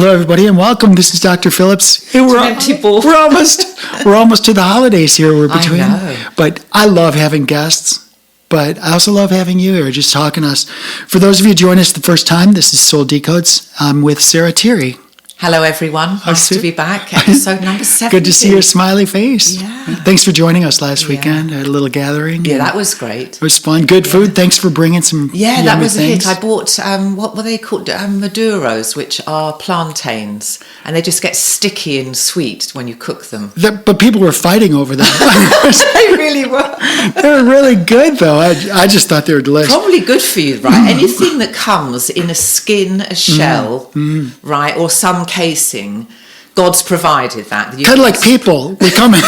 Hello, everybody, and welcome. This is Dr. Phillips. Hey, we're almost to the holidays here. We're between, I know. But I love having guests. But I also love having you here, just talking to us. For those of you joining us the first time, this is Soul Decodes. I'm with Sarah Tirri. Hello, everyone. Nice to be back. Episode number 70. Good to see your smiley face. Yeah. Thanks for joining us last weekend at a little gathering. Yeah, that was great. It was fun. Good food. Thanks for bringing some Yeah, that was things. a hit. I bought, what were they called? Maduros, which are plantains. And they just get sticky and sweet when you cook them. But people were fighting over them. They really were. They were really good, though. I just thought they were delicious. Probably good for you, right? Anything that comes in a skin, a shell, right, or some casing, God's provided that. Kind of like people. We come in.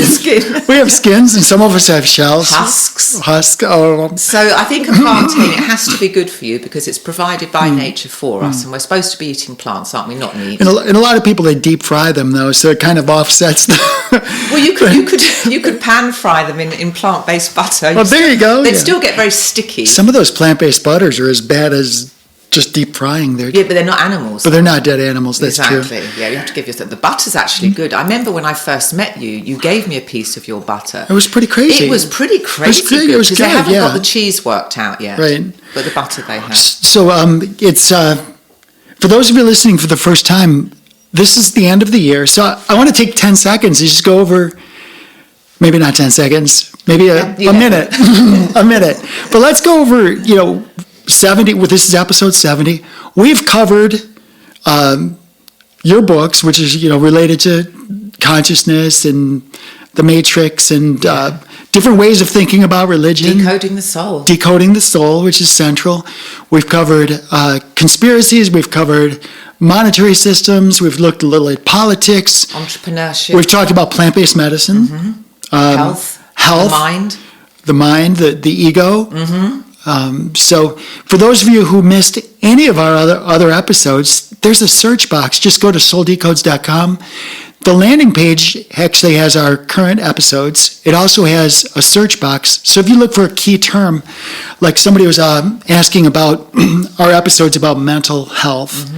Skin. We have skins, and some of us have shells. Husks. Oh. So I think a plantain, it has to be good for you because it's provided by nature for us, and we're supposed to be eating plants, aren't we? Not meat. And a lot of people, they deep fry them, though, so it kind of offsets Well, you could pan fry them in plant-based butter. Well, there you go. They'd still get very sticky. Some of those plant-based butters are as bad as just deep frying. Yeah, but they're not animals. But they're not dead animals. That's exactly. true. Yeah, you have to give yourself. The butter's actually good. I remember when I first met you, you gave me a piece of your butter. It was pretty crazy. It was pretty crazy. It was good. They haven't got the cheese worked out yet. Right. But the butter they have. So it's for those of you listening for the first time, this is the end of the year. So I want to take 10 seconds and just go over. Maybe not 10 seconds. Maybe a minute. A minute. But let's go over. 70. Well, this is episode 70. We've covered your books, which is related to consciousness and the Matrix and different ways of thinking about religion. Decoding the soul, which is central. We've covered conspiracies. We've covered monetary systems. We've looked a little at politics, entrepreneurship. We've talked about plant-based medicine, health, the mind, the ego. Mm-hmm. So for those of you who missed any of our other episodes, there's a search box. Just go to souldecodes.com. The landing page actually has our current episodes. It also has a search box. So if you look for a key term, like somebody was asking about our episodes about mental health,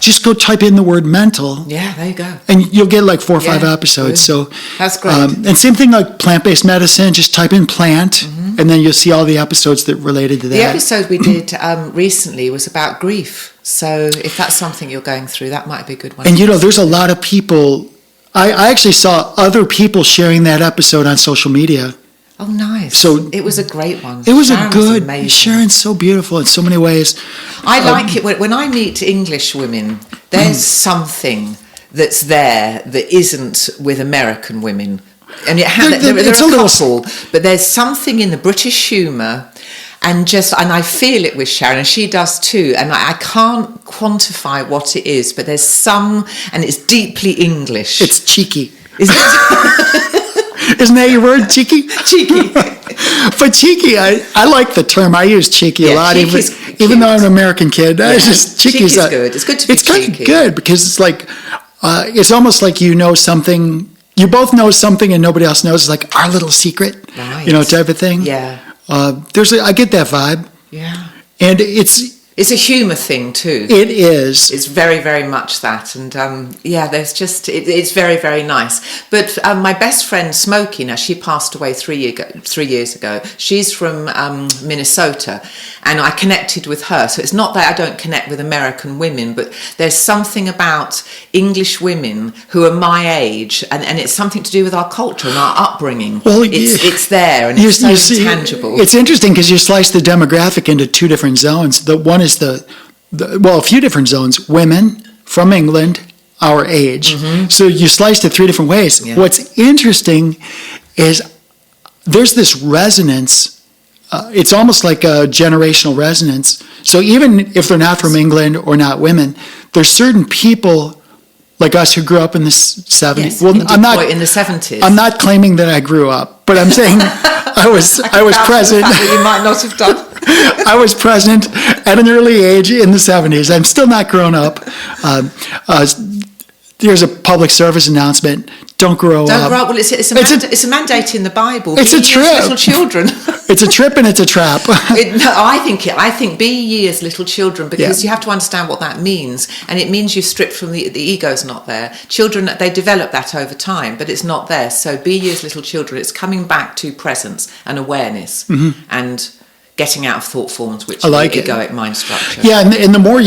just go type in the word mental. Yeah, there you go. And you'll get like 4 or 5 episodes. Good. So that's great. And same thing like plant-based medicine, just type in plant, and then you'll see all the episodes that related to that. The episode we did recently was about grief. So if that's something you're going through, that might be a good one. And there's a lot of people. I actually saw other people sharing that episode on social media. Oh, nice. So it was a great one. It was Sharon's so beautiful in so many ways. I like it. When I meet English women, there's something that's there that isn't with American women. And they're a couple, but there's something in the British humour and I feel it with Sharon, and she does too, and I can't quantify what it is, but there's and it's deeply English. It's cheeky. Isn't it? Isn't that your word, cheeky? Cheeky. But cheeky, I like the term. I use cheeky a lot, even though I'm an American kid. Yeah. Cheeky's good. It's good to be cheeky. It's kind of good because it's like, it's almost like something, you both know something and nobody else knows. It's like our little secret, right. Type of thing. Yeah. I get that vibe. Yeah. And it's a humour thing too. It is. It's very, very much that. And there's just, it's very, very nice. But my best friend Smokey, now she passed away 3 years ago. She's from Minnesota, and I connected with her. So it's not that I don't connect with American women, but there's something about English women who are my age, and it's something to do with our culture and our upbringing. Well, it's there, and it's so tangible. It's interesting because you slice the demographic into 2 different zones. The one is a few different zones. Women from England, our age. So you sliced it 3 different ways. Yeah. What's interesting is there's this resonance. It's almost like a generational resonance. So even if they're not from England or not women, there's certain people like us who grew up in the 70s. Yes, well, I'm not in the 70s. I'm not claiming that I grew up, but I'm saying I was present. You might not have done. I was present at an early age in the 70s. I'm still not grown up. here's a public service announcement. Don't grow Don't up. grow up. Well, it's a mandate in the Bible. It's a trip. Little children. It's a trip and it's a trap. I think be ye as little children, because you have to understand what that means, and it means you strip from the ego's not there. Children, they develop that over time, but it's not there. So be ye as little children. It's coming back to presence and awareness and getting out of thought forms, which are egoic mind structure. Yeah, and the more,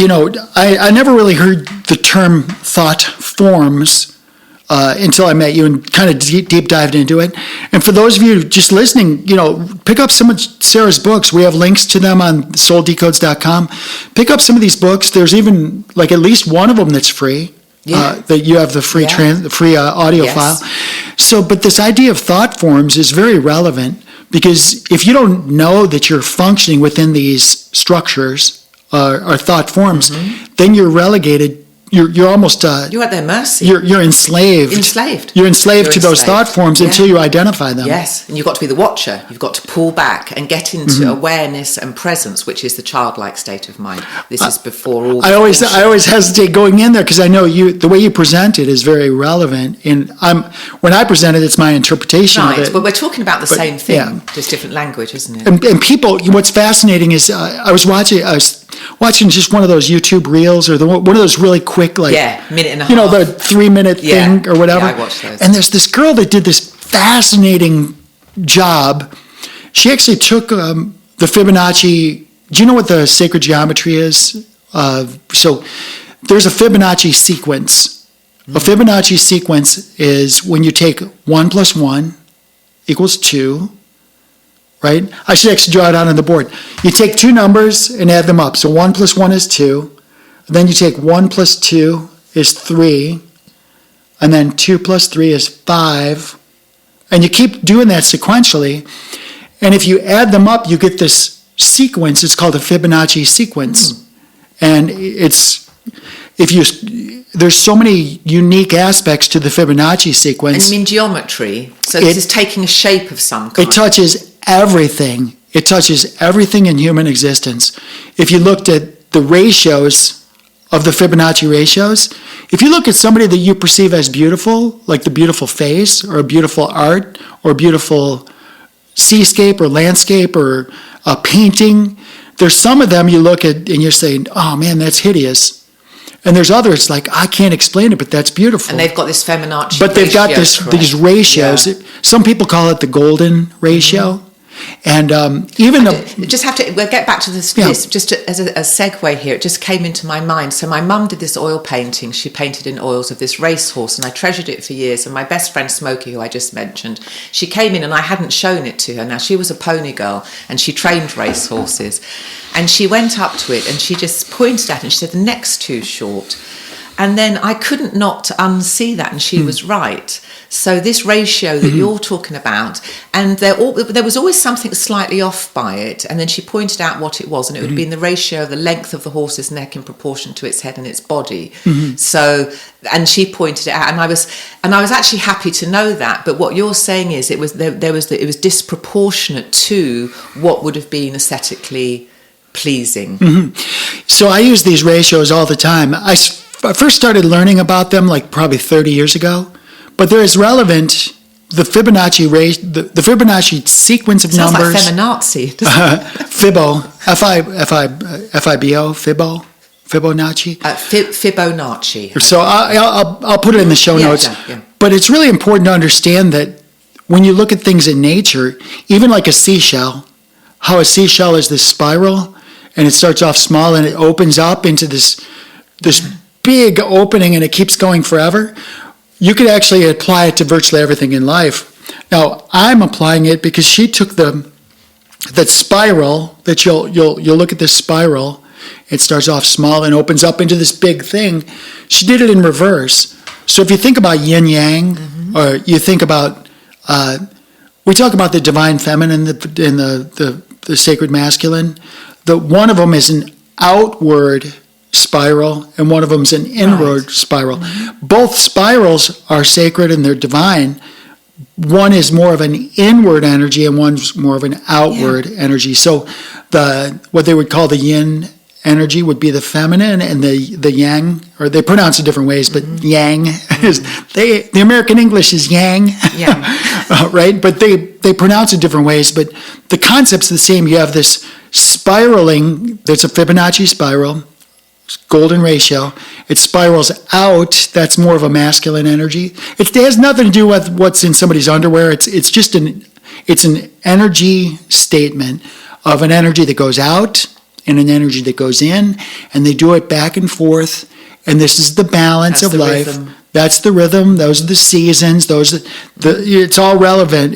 I never really heard the term thought forms until I met you and kind of deep dived into it. And for those of you just listening, pick up some of Sarah's books. We have links to them on souldecodes.com. Pick up some of these books. There's even like at least one of them that's free. That you have the free audio file. So, but this idea of thought forms is very relevant, because if you don't know that you're functioning within these structures or thought forms, then you're relegated. You're almost you're at their mercy. You're enslaved. You're enslaved to those thought forms until you identify them. Yes, and you've got to be the watcher. You've got to pull back and get into awareness and presence, which is the childlike state of mind. This is before all. I always hesitate going in there, because I know the way you present it is very relevant. And when I present it, it's my interpretation of it. But we're talking about the same thing, just different language, isn't it? And people, what's fascinating is I was watching just one of those YouTube reels, or one of those really quick, minute and a half. The 3-minute thing or whatever. Yeah, I watched those. And there's this girl that did this fascinating job. She actually took the Fibonacci. Do you know what the sacred geometry is? So there's a Fibonacci sequence. A Fibonacci sequence is when you take 1 + 1 = 2. Right? I should actually draw it out on the board. You take two numbers and add them up. So 1 + 1 is 2. Then you take 1 + 2 is 3. And then 2 + 3 is 5. And you keep doing that sequentially. And if you add them up, you get this sequence. It's called a Fibonacci sequence. And there's so many unique aspects to the Fibonacci sequence. And you mean geometry? So this is taking a shape of some kind. It touches everything. It touches everything in human existence. If you looked at the ratios of the Fibonacci ratios, if you look at somebody that you perceive as beautiful, like the beautiful face or a beautiful art or a beautiful seascape or landscape or a painting, there's some of them you look at and you're saying, oh man, that's hideous. And there's others like, I can't explain it, but that's beautiful. And they've got this Fibonacci But they've got these ratios. Yeah. Some people call it the golden ratio. And we'll get back to this just as a segue here. It just came into my mind. So my mum did this oil painting. She painted in oils of this racehorse, and I treasured it for years. And my best friend Smokey, who I just mentioned, she came in and I hadn't shown it to her. Now, she was a pony girl and she trained racehorses. And she went up to it and she just pointed at it and she said, the neck's too short. And then I couldn't not unsee that, and she was right. So this ratio that you're talking about, and there was always something slightly off by it, and then she pointed out what it was, and it would have been the ratio of the length of the horse's neck in proportion to its head and its body. So, and she pointed it out, and I was actually happy to know that. But what you're saying is it was disproportionate to what would have been aesthetically pleasing. So I use these ratios all the time. I first started learning about them like probably 30 years ago, but they're as relevant. The Fibonacci the Fibonacci sequence of Sounds numbers. Sounds like feminazi. Fibo, F-I-B-O, Fibonacci. Fibonacci. So I'll put it in the show notes. Yeah. But it's really important to understand that when you look at things in nature, even like a seashell, how a seashell is this spiral, and it starts off small and it opens up into this big opening and it keeps going forever. You could actually apply it to virtually everything in life. Now, I'm applying it because she took that spiral that you'll look at this spiral. It starts off small and opens up into this big thing. She did it in reverse. So if you think about yin yang, or you think about, we talk about the divine feminine and the sacred masculine. One of them is an outward spiral, and one of them is an inward spiral. Both spirals are sacred and they're divine. One is more of an inward energy and one's more of an outward energy. So what they would call the yin energy would be the feminine, and the yang, or they pronounce it different ways, but yang The American English is yang, right? But they pronounce it different ways. But the concept's the same. You have this spiraling. There's a Fibonacci spiral, golden ratio. It spirals out. That's more of a masculine energy. It has nothing to do with what's in somebody's underwear. It's just an energy statement of an energy that goes out and an energy that goes in, and they do it back and forth. And this is the balance of life. Rhythm. That's the rhythm. Those are the seasons. It's all relevant.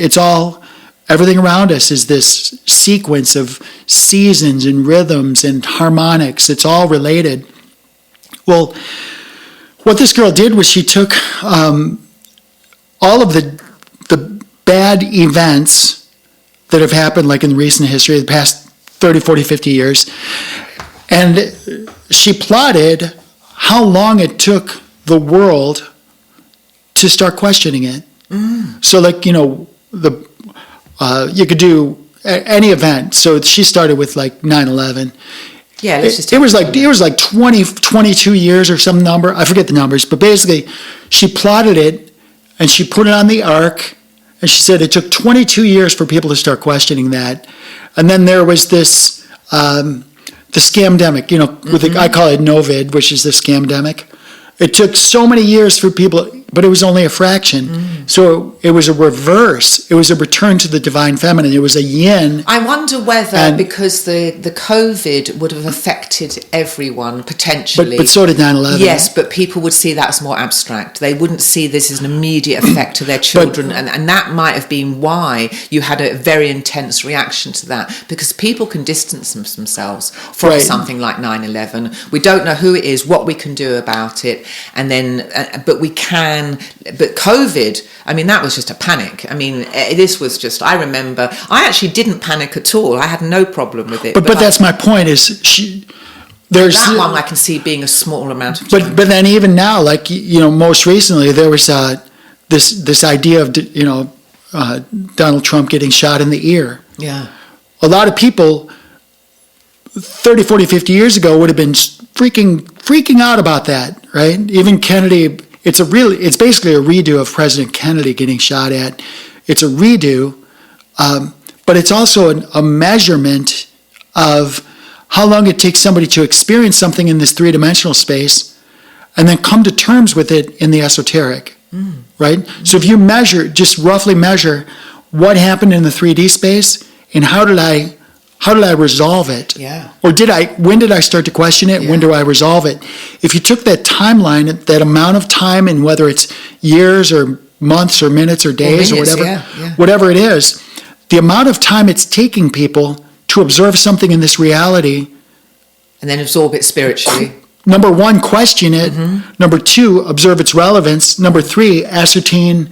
Everything around us is this sequence of seasons and rhythms and harmonics. It's all related. Well, what this girl did was she took all of the bad events that have happened, like in recent history, the past 30, 40, 50 years, and she plotted how long it took the world to start questioning it. So, like, you could do any event. So she started with like 9/11. Yeah, it was like 22 years or some number. I forget the numbers, but basically, she plotted it and she put it on the arc, and she said it took 22 years for people to start questioning that, and then there was this. The scamdemic, I call it Novid, which is the scamdemic. It took so many years for people, but it was only a fraction. So it was a reverse. It was a return to the divine feminine. It was a yin. I wonder whether because the COVID would have affected everyone potentially. But so did 9/11. Yes, but people would see that as more abstract. They wouldn't see this as an immediate effect to their children. And that might have been why you had a very intense reaction to that, because people can distance themselves from something like 9/11. We don't know who it is, what we can do about it. And then, but COVID, I mean, that was just a panic. I mean, this was just, I remember, I actually didn't panic at all. I had no problem with it. But that's my point is there's that one I can see being a small amount of time. But then even now, like, most recently there was this idea of, Donald Trump getting shot in the ear. Yeah. A lot of people 30, 40, 50 years ago would have been freaking out about that, right? Even Kennedy, it's basically a redo of President Kennedy getting shot at. It's a redo, but it's also a measurement of how long it takes somebody to experience something in this three-dimensional space and then come to terms with it in the esoteric, right? So if you just roughly measure what happened in the 3D space and how did I resolve it? Yeah. Or when did I start to question it? Yeah. When do I resolve it? If you took that timeline, that amount of time, and whether it's years or months or minutes or days or whatever, whatever it is, the amount of time it's taking people to observe something in this reality. And then absorb it spiritually. Number one, question it. Number two, observe its relevance. Number three, ascertain,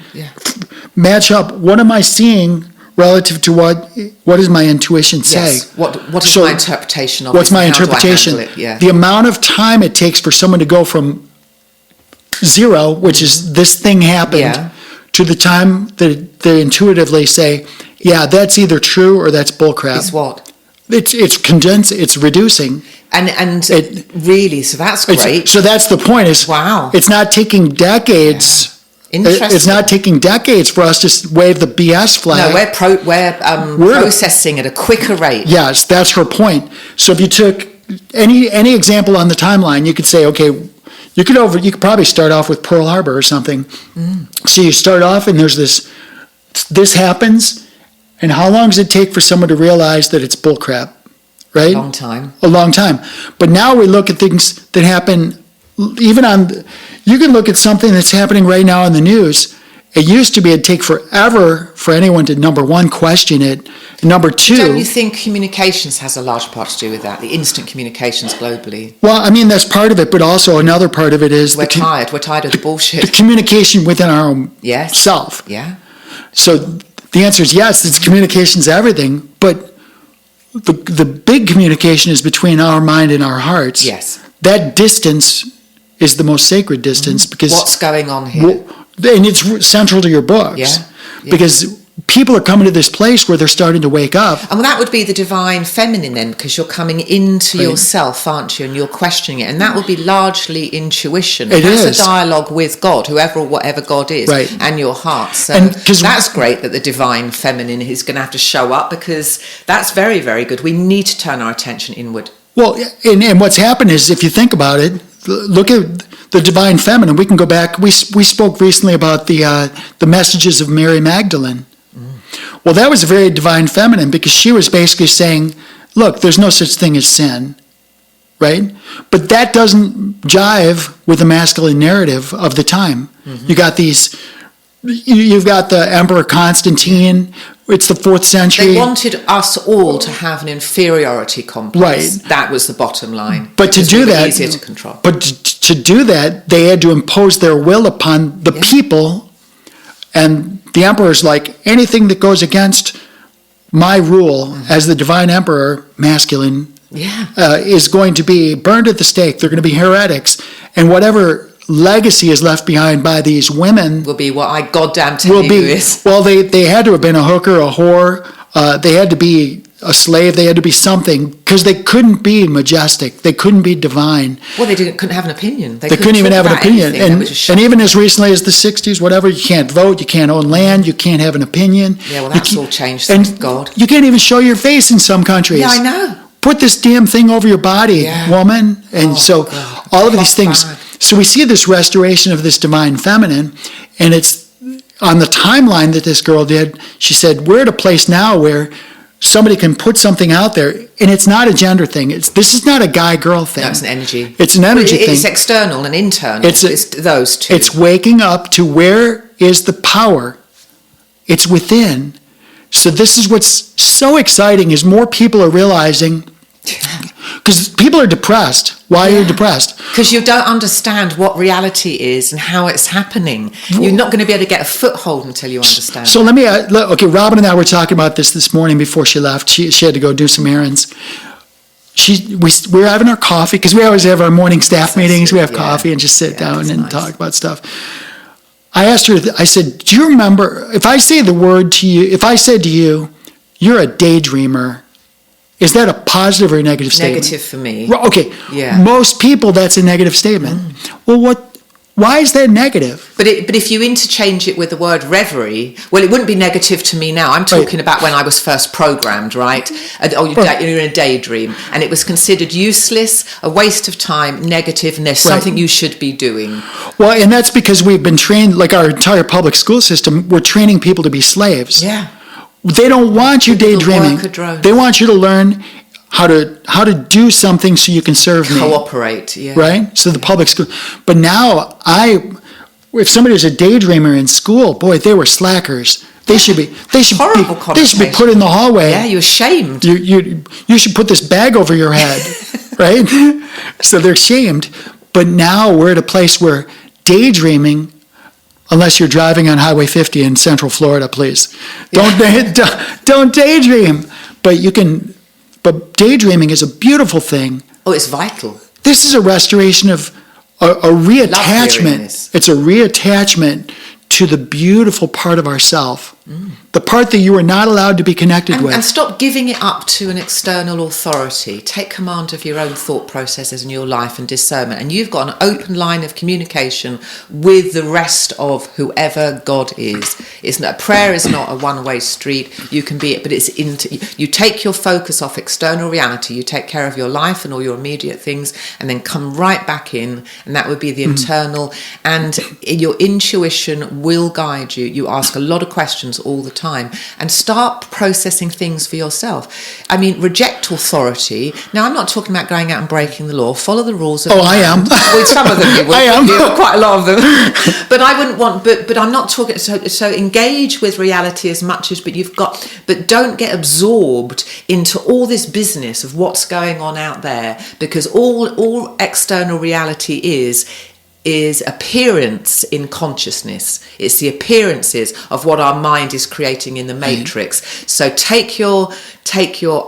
match up. What am I seeing relative to what does my intuition say? Yes. What is my interpretation of it? What's my interpretation? The amount of time it takes for someone to go from zero, which is this thing happened, to the time that they intuitively say, yeah, that's either true or that's bullcrap. It's what? It's condensed, it's reducing. And really, so that's great. So that's the point is, wow. It's not taking decades. It's not taking decades for us to wave the BS flag. No, we're processing at a quicker rate. Yes, that's her point. So if you took any example on the timeline, you could say, okay, you could probably start off with Pearl Harbor or something. So you start off and there's this happens, and how long does it take for someone to realize that it's bullcrap, right? A long time. A long time. But now we look at things that happen you can look at something that's happening right now in the news. It used to be it'd take forever for anyone to, number one, question it. And number two... Don't you think communications has a large part to do with that, the instant communications globally? Well, I mean, that's part of it, but also another part of it is... We're tired of the bullshit. The communication within our own self. Yeah. So the answer is yes, it's communication's everything, but the big communication is between our mind and our hearts. Yes. That distance is the most sacred distance because... What's going on here? And it's central to your books. Yeah. Because people are coming to this place where they're starting to wake up. And that would be the divine feminine then, because you're coming into yourself, aren't you? And you're questioning it. And that would be largely intuition. That's a dialogue with God, whoever or whatever God is, and your heart. So that's great that the divine feminine is going to have to show up, because that's very, very good. We need to turn our attention inward. Well, and what's happened is, if you think about it, look at the divine feminine. We can go back. We spoke recently about the messages of Mary Magdalene. Well, that was a very divine feminine, because she was basically saying, look, there's no such thing as sin, right? But that doesn't jive with the masculine narrative of the time. Mm-hmm. You've got the Emperor Constantine. It's the 4th century. They wanted us all to have an inferiority complex. Right. That was the bottom line. But to do that, easier to control. But to do that, they had to impose their will upon the people. And the emperor's like, anything that goes against my rule as the divine emperor, masculine, is going to be burned at the stake. They're going to be heretics. And whatever legacy is left behind by these women will be what I goddamn tell you is. Well, they had to have been a hooker, a whore. They had to be a slave. They had to be something, because they couldn't be majestic. They couldn't be divine. Well, they couldn't have an opinion. They couldn't even have an opinion. And even as recently as the 60s, whatever, you can't vote, you can't own land, you can't have an opinion. Yeah, well, that's all changed, thank God. You can't even show your face in some countries. Yeah, I know. Put this damn thing over your body, woman. And all of these things. So we see this restoration of this divine feminine, and it's on the timeline that this girl did. She said, we're at a place now where somebody can put something out there, and it's not a gender thing. This is not a guy-girl thing. No, it's an energy. It's an energy thing. It's external and internal. It's those two. It's waking up to where is the power. It's within. So this is what's so exciting, is more people are realizing, because people are depressed. Why are you depressed? Because you don't understand what reality is and how it's happening. You're not going to be able to get a foothold until you understand. So Robin and I were talking about this morning before she left. She had to go do some errands. We were having our coffee, because we always have our morning staff meetings. We have coffee and just sit down and talk about stuff. I asked her, I said, do you remember, if I say the word to you, if I said to you, you're a daydreamer, is that a positive or a negative statement? Negative for me. Okay. Yeah. Most people, that's a negative statement. Well, why is that negative? But if you interchange it with the word reverie, well, it wouldn't be negative to me now. I'm talking about when I was first programmed, right? You're in a daydream, and it was considered useless, a waste of time, negative, and there's something you should be doing. Well, and that's because we've been trained, like our entire public school system, we're training people to be slaves. Yeah. They don't want you daydreaming. They want you to learn how to do something so you can serve me. Cooperate, right? So the public school. But now, if somebody was a daydreamer in school, boy, they were slackers. They should be put in the hallway. Yeah, you're ashamed. You should put this bag over your head, right? So they're shamed. But now we're at a place where daydreaming, unless you're driving on Highway 50 in Central Florida, please. Don't daydream. But daydreaming is a beautiful thing. Oh, it's vital. This is a restoration of a reattachment. It's a reattachment to the beautiful part of ourself. The part that you are not allowed to be connected with. And stop giving it up to an external authority. Take command of your own thought processes in your life and discernment. And you've got an open line of communication with the rest of whoever God is. Prayer is not a one-way street. You can be it, but you take your focus off external reality. You take care of your life and all your immediate things, and then come right back in. And that would be the internal. And your intuition will guide you. You ask a lot of questions all the time, and start processing things for yourself. I mean, reject authority. Now, I'm not talking about going out and breaking the law. Follow the rules of the land. I am. Well, some of them you would. I am. Quite a lot of them. But I wouldn't want. But I'm not talking. So engage with reality as much as. But don't get absorbed into all this business of what's going on out there, because all external reality is is appearance in consciousness. It's the appearances of what our mind is creating in the matrix. So take your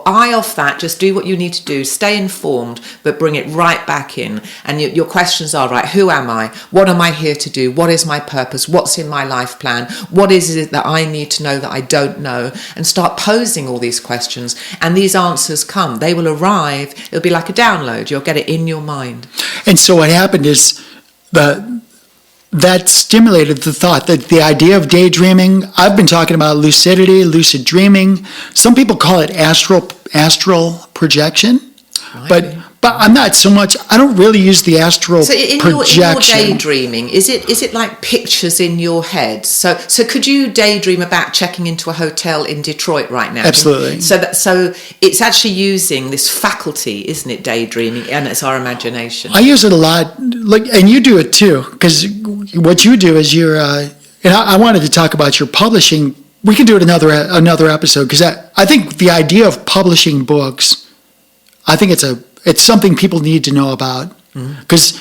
eye off that, just do what you need to do, stay informed, but bring it right back in. And your questions are, right, who am I? What am I here to do? What is my purpose? What's in my life plan? What is it that I need to know that I don't know? And start posing all these questions. And these answers come. They will arrive. It'll be like a download. You'll get it in your mind. And so what happened is that stimulated the thought, that the idea of daydreaming. I've been talking about lucidity, lucid dreaming. Some people call it astral projection, but I'm not so much. I don't really use the astral projection. In your daydreaming, is it like pictures in your head? So could you daydream about checking into a hotel in Detroit right now? Absolutely. So it's actually using this faculty, isn't it? Daydreaming, and it's our imagination. I use it a lot, and you do it too, because what you do is you're. And I wanted to talk about your publishing. We can do it another episode, because I think the idea of publishing books, I think it's something people need to know about, because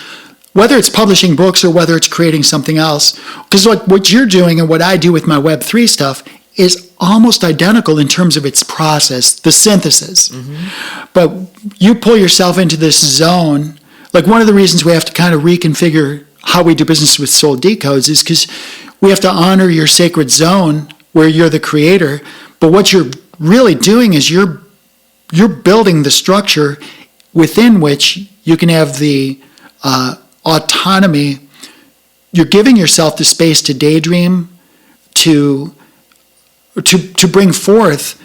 whether it's publishing books or whether it's creating something else, because what you're doing and what I do with my Web3 stuff is almost identical in terms of its process, the synthesis. But you pull yourself into this zone. Like, one of the reasons we have to kind of reconfigure how we do business with Soul Decodes is because we have to honor your sacred zone where you're the creator. But what you're really doing is you're building the structure within which you can have the autonomy. You're giving yourself the space to daydream, to bring forth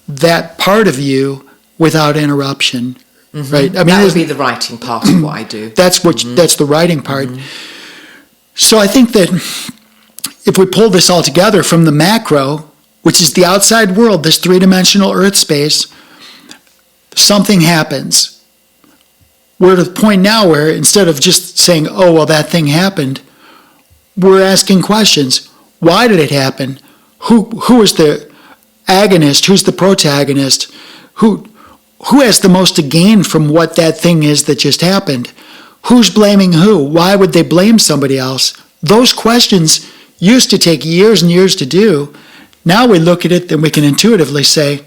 that part of you without interruption, right? I mean, that would be the writing part of what I do. That's that's the writing part. So I think that if we pull this all together from the macro, which is the outside world, this three-dimensional Earth space, something happens. We're at a point now where instead of just saying, oh, well, that thing happened, we're asking questions. Why did it happen? Who is the agonist? Who's the protagonist? Who has the most to gain from what that thing is that just happened? Who's blaming who? Why would they blame somebody else? Those questions used to take years and years to do. Now we look at it and we can intuitively say,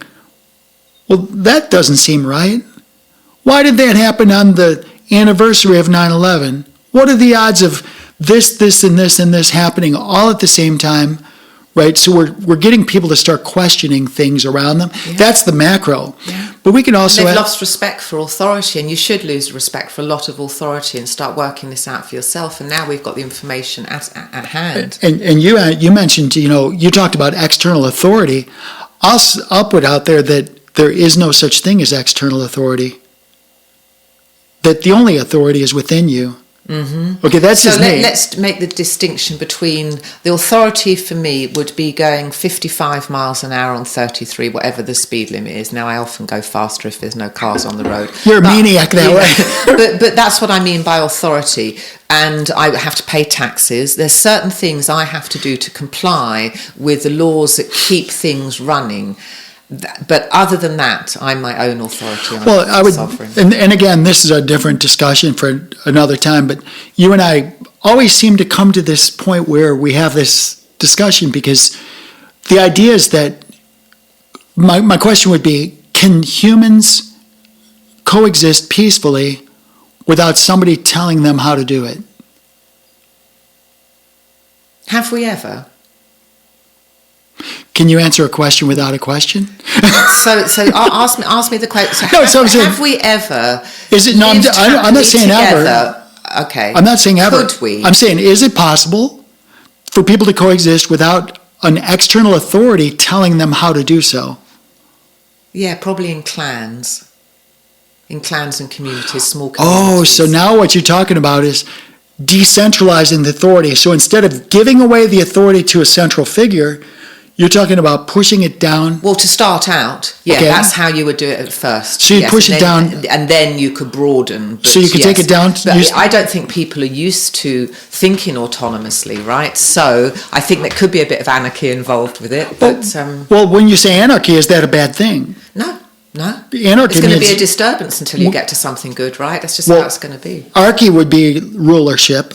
well, that doesn't seem right. Why did that happen on the anniversary of 9/11? What are the odds of this, and this happening all at the same time, right? So we're getting people to start questioning things around them. Yeah. That's the macro. Yeah. But we can also... They've lost respect for authority, and you should lose respect for a lot of authority and start working this out for yourself. And now we've got the information at hand. And you mentioned, you talked about external authority. I'll put out there that there is no such thing as external authority. That the only authority is within you. Okay, that's just me. Let's make the distinction between the authority for me would be going 55 miles an hour on 33, whatever the speed limit is. Now, I often go faster if there's no cars on the road. You're a maniac that way. But that's what I mean by authority. And I have to pay taxes. There's certain things I have to do to comply with the laws that keep things running. But other than that, I'm my own authority. I'm sovereign. And again, this is a different discussion for another time, but you and I always seem to come to this point where we have this discussion, because the idea is that my question would be, can humans coexist peacefully without somebody telling them how to do it? Have we ever? Can you answer a question without a question? So ask me the question. So have we ever? Is it? No, I'm not saying together? Ever. Okay. I'm not saying ever. Could we? I'm saying, is it possible for people to coexist without an external authority telling them how to do so? Yeah, probably in clans and communities, small communities. Oh, so now what you're talking about is decentralizing the authority. So instead of giving away the authority to a central figure, you're talking about pushing it down? Well, to start out, that's how you would do it at first. So you push it down. And then you could broaden. So you could take it down. But I don't think people are used to thinking autonomously, right? So I think there could be a bit of anarchy involved with it. Well, when you say anarchy, is that a bad thing? No. Anarchy it's going to be a disturbance until you get to something good, right? That's just how it's going to be. Anarchy would be rulership.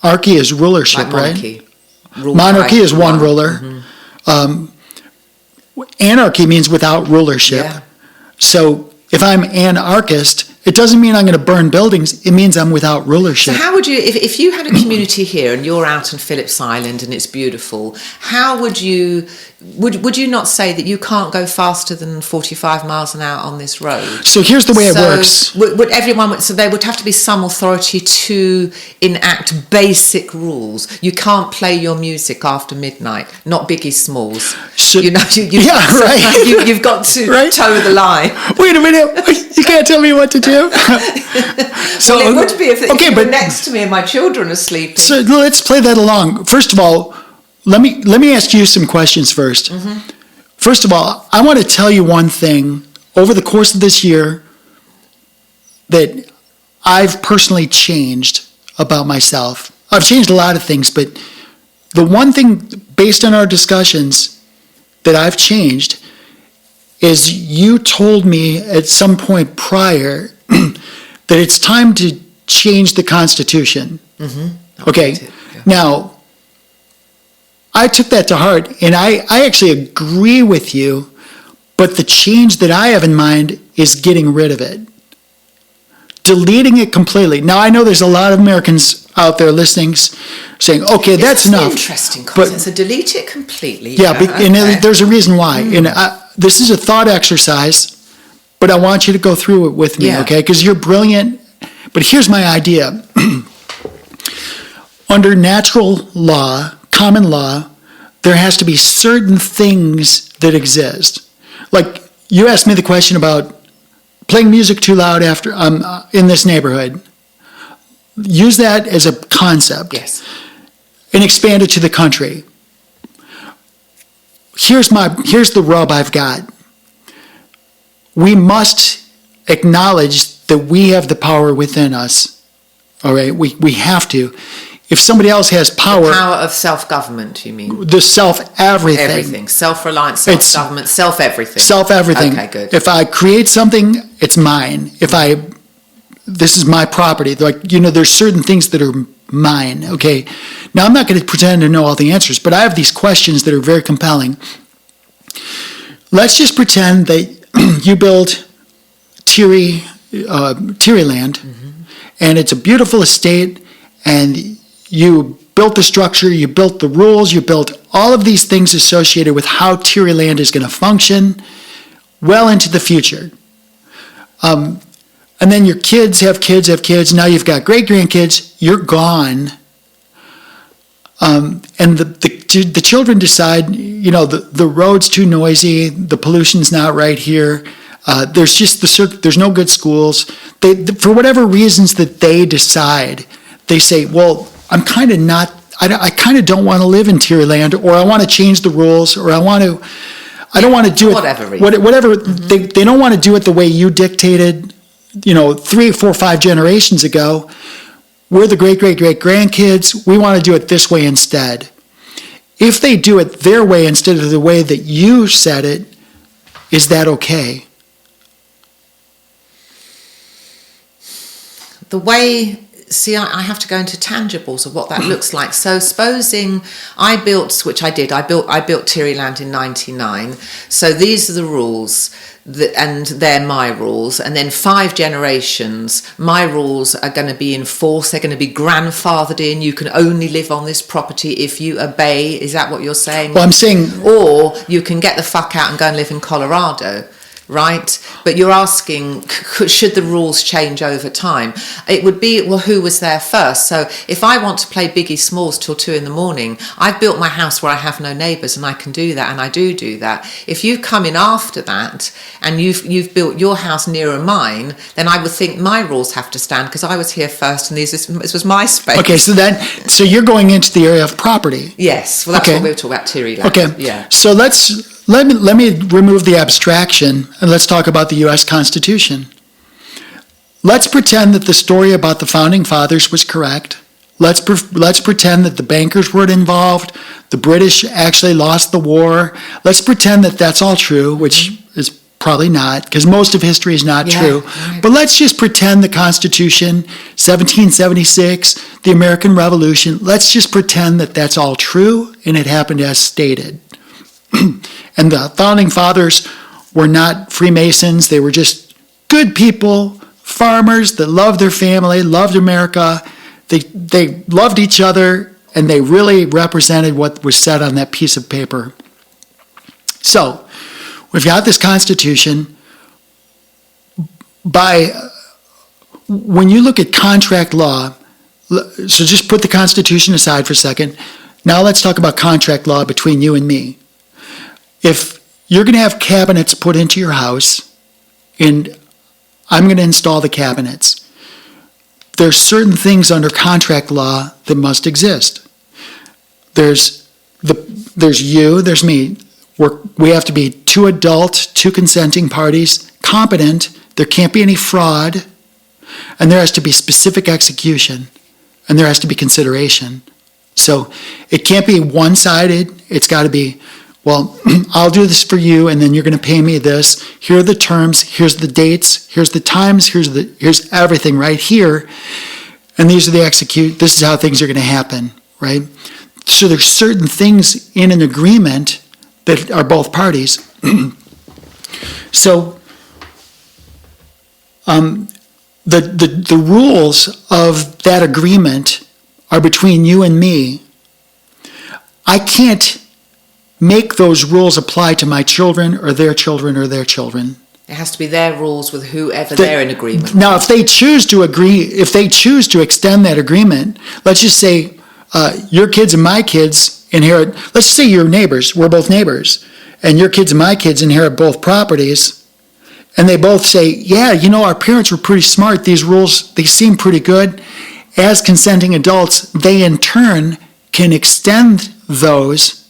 archy is rulership, Like monarchy. right? Monarchy is one ruler. Anarchy means without rulership. Yeah. So if I'm anarchist, it doesn't mean I'm going to burn buildings. It means I'm without So rulership. how would you, if you had a community here and you're out on Phillips Island and it's beautiful, how would you not say that you can't go faster than 45 miles an hour on this road? So here's the way it works. Would everyone, so there would have to be some authority to enact basic rules. You can't play your music after midnight, not Biggie Smalls. So- you right. You've got to Right. toe the line. Wait a minute. You can't tell me what to do. So Well, it would be if you were but next to me and my children are sleeping. so let's play that along. First of all, let me ask you some questions first. First of all, I want to tell you one thing. Over the course of this year, that I've personally changed about myself. I've changed a lot of things, but the one thing, based on our discussions, that I've changed is you told me at some point prior that it's time to change the Constitution. Okay. Yeah. Now, I took that to heart, and I actually agree with you, but the change that I have in mind is getting rid of it. Deleting it completely. Now, I know there's a lot of Americans out there listening saying, okay, that's enough. Interesting But- concept. So delete it completely. Yeah, and okay. there's a reason why. And this is a thought exercise, but I want you to go through it with me, Yeah. okay? Because you're brilliant. But here's my idea. Under natural law, common law, there has to be certain things that exist. Like, you asked me the question about playing music too loud after in this neighborhood. Use that as a concept. Yes. And expand it to the country. Here's the rub I've got. We must acknowledge that we have the power within us. All right, we have to. If somebody else has power, Power of self-government, you mean? the self-everything. Everything. Self-reliance, self-government, self-everything. Self-everything. Okay, good. If I create something, it's mine. This is my property. Like, there's certain things that are mine, okay? Now, I'm not going to pretend to know all the answers, but I have these questions that are very compelling. Let's just pretend that you build Tirri land, and it's a beautiful estate, and you built the structure, you built the rules, you built all of these things associated with how Tirri land is going to function well into the future. And then your kids have kids. Now you've got great-grandkids. You're gone. And the children decide, the road's too noisy. The pollution's not right here. There's no good schools. For whatever reasons that they decide, they say, well, I kind of don't want to live in Tirri land, or I want to change the rules, or I don't want to do it. Whatever reason. Whatever. They don't want to do it the way you dictated, 3, 4, 5 generations ago. We're the great-great-great-grandkids. We want to do it this way instead. If they do it their way instead of the way that you said it, is that okay? The way, I have to go into tangibles of what that looks like. So supposing I built Tirri land in 99. So these are the rules, and they're my rules. And then 5 generations, my rules are going to be in force. They're going to be grandfathered in. You can only live on this property if you obey. Is that what you're saying? Well, I'm saying... Or you can get the fuck out and go and live in Colorado. Right? But you're asking, should the rules change over time? It would be, well, who was there first? So if I want to play Biggie Smalls till 2 a.m, I've built my house where I have no neighbours, and I can do that, and I do that. If you come in after that and you've built your house nearer mine, then I would think my rules have to stand because I was here first and this was my space. Okay, so you're going into the area of property. Yes, well, that's Okay. what we were talking about, Tirri land. Okay, Yeah. so let me remove the abstraction and let's talk about the U.S. Constitution. Let's pretend that the story about the Founding Fathers was correct. Let's pretend that the bankers weren't involved, the British actually lost the war. Let's pretend that that's all true, which is Probably not, because most of history is not true. Right. But let's just pretend the Constitution, 1776, the American Revolution, let's just pretend that that's all true and it happened as stated. And the founding fathers were not Freemasons. They were just good people, farmers that loved their family, loved America. They loved each other, and they really represented what was said on that piece of paper. So, we've got this Constitution. When you look at contract law, so just put the Constitution aside for a second. Now let's talk about contract law between you and me. If you're going to have cabinets put into your house, and I'm going to install the cabinets, there's certain things under contract law that must exist. There's you, there's me. We have to be two consenting parties, competent. There can't be any fraud, and there has to be specific execution, and there has to be consideration. So it can't be one-sided. It's got to be, well, I'll do this for you, and then you're going to pay me this. Here are the terms. Here's the dates. Here's the times. Here's everything right here, and these are the execute. This is how things are going to happen, right? So there's certain things in an agreement that are both parties. So the rules of that agreement are between you and me. I can't make those rules apply to my children or their children or their children. It has to be their rules with whoever they're in agreement. Now, if they choose to extend that agreement, let's just say your kids and my kids inherit, let's just say you're neighbors, we're both neighbors, and your kids and my kids inherit both properties, and they both say, yeah, our parents were pretty smart, these rules, they seem pretty good. As consenting adults, they in turn can extend those,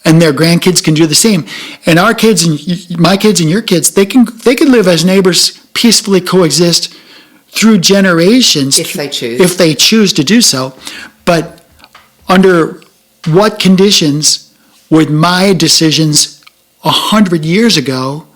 and their grandkids can do the same. And our kids and my kids and your kids, they can live as neighbors, peacefully coexist through generations if they choose to do so. But under what conditions would my decisions 100 years ago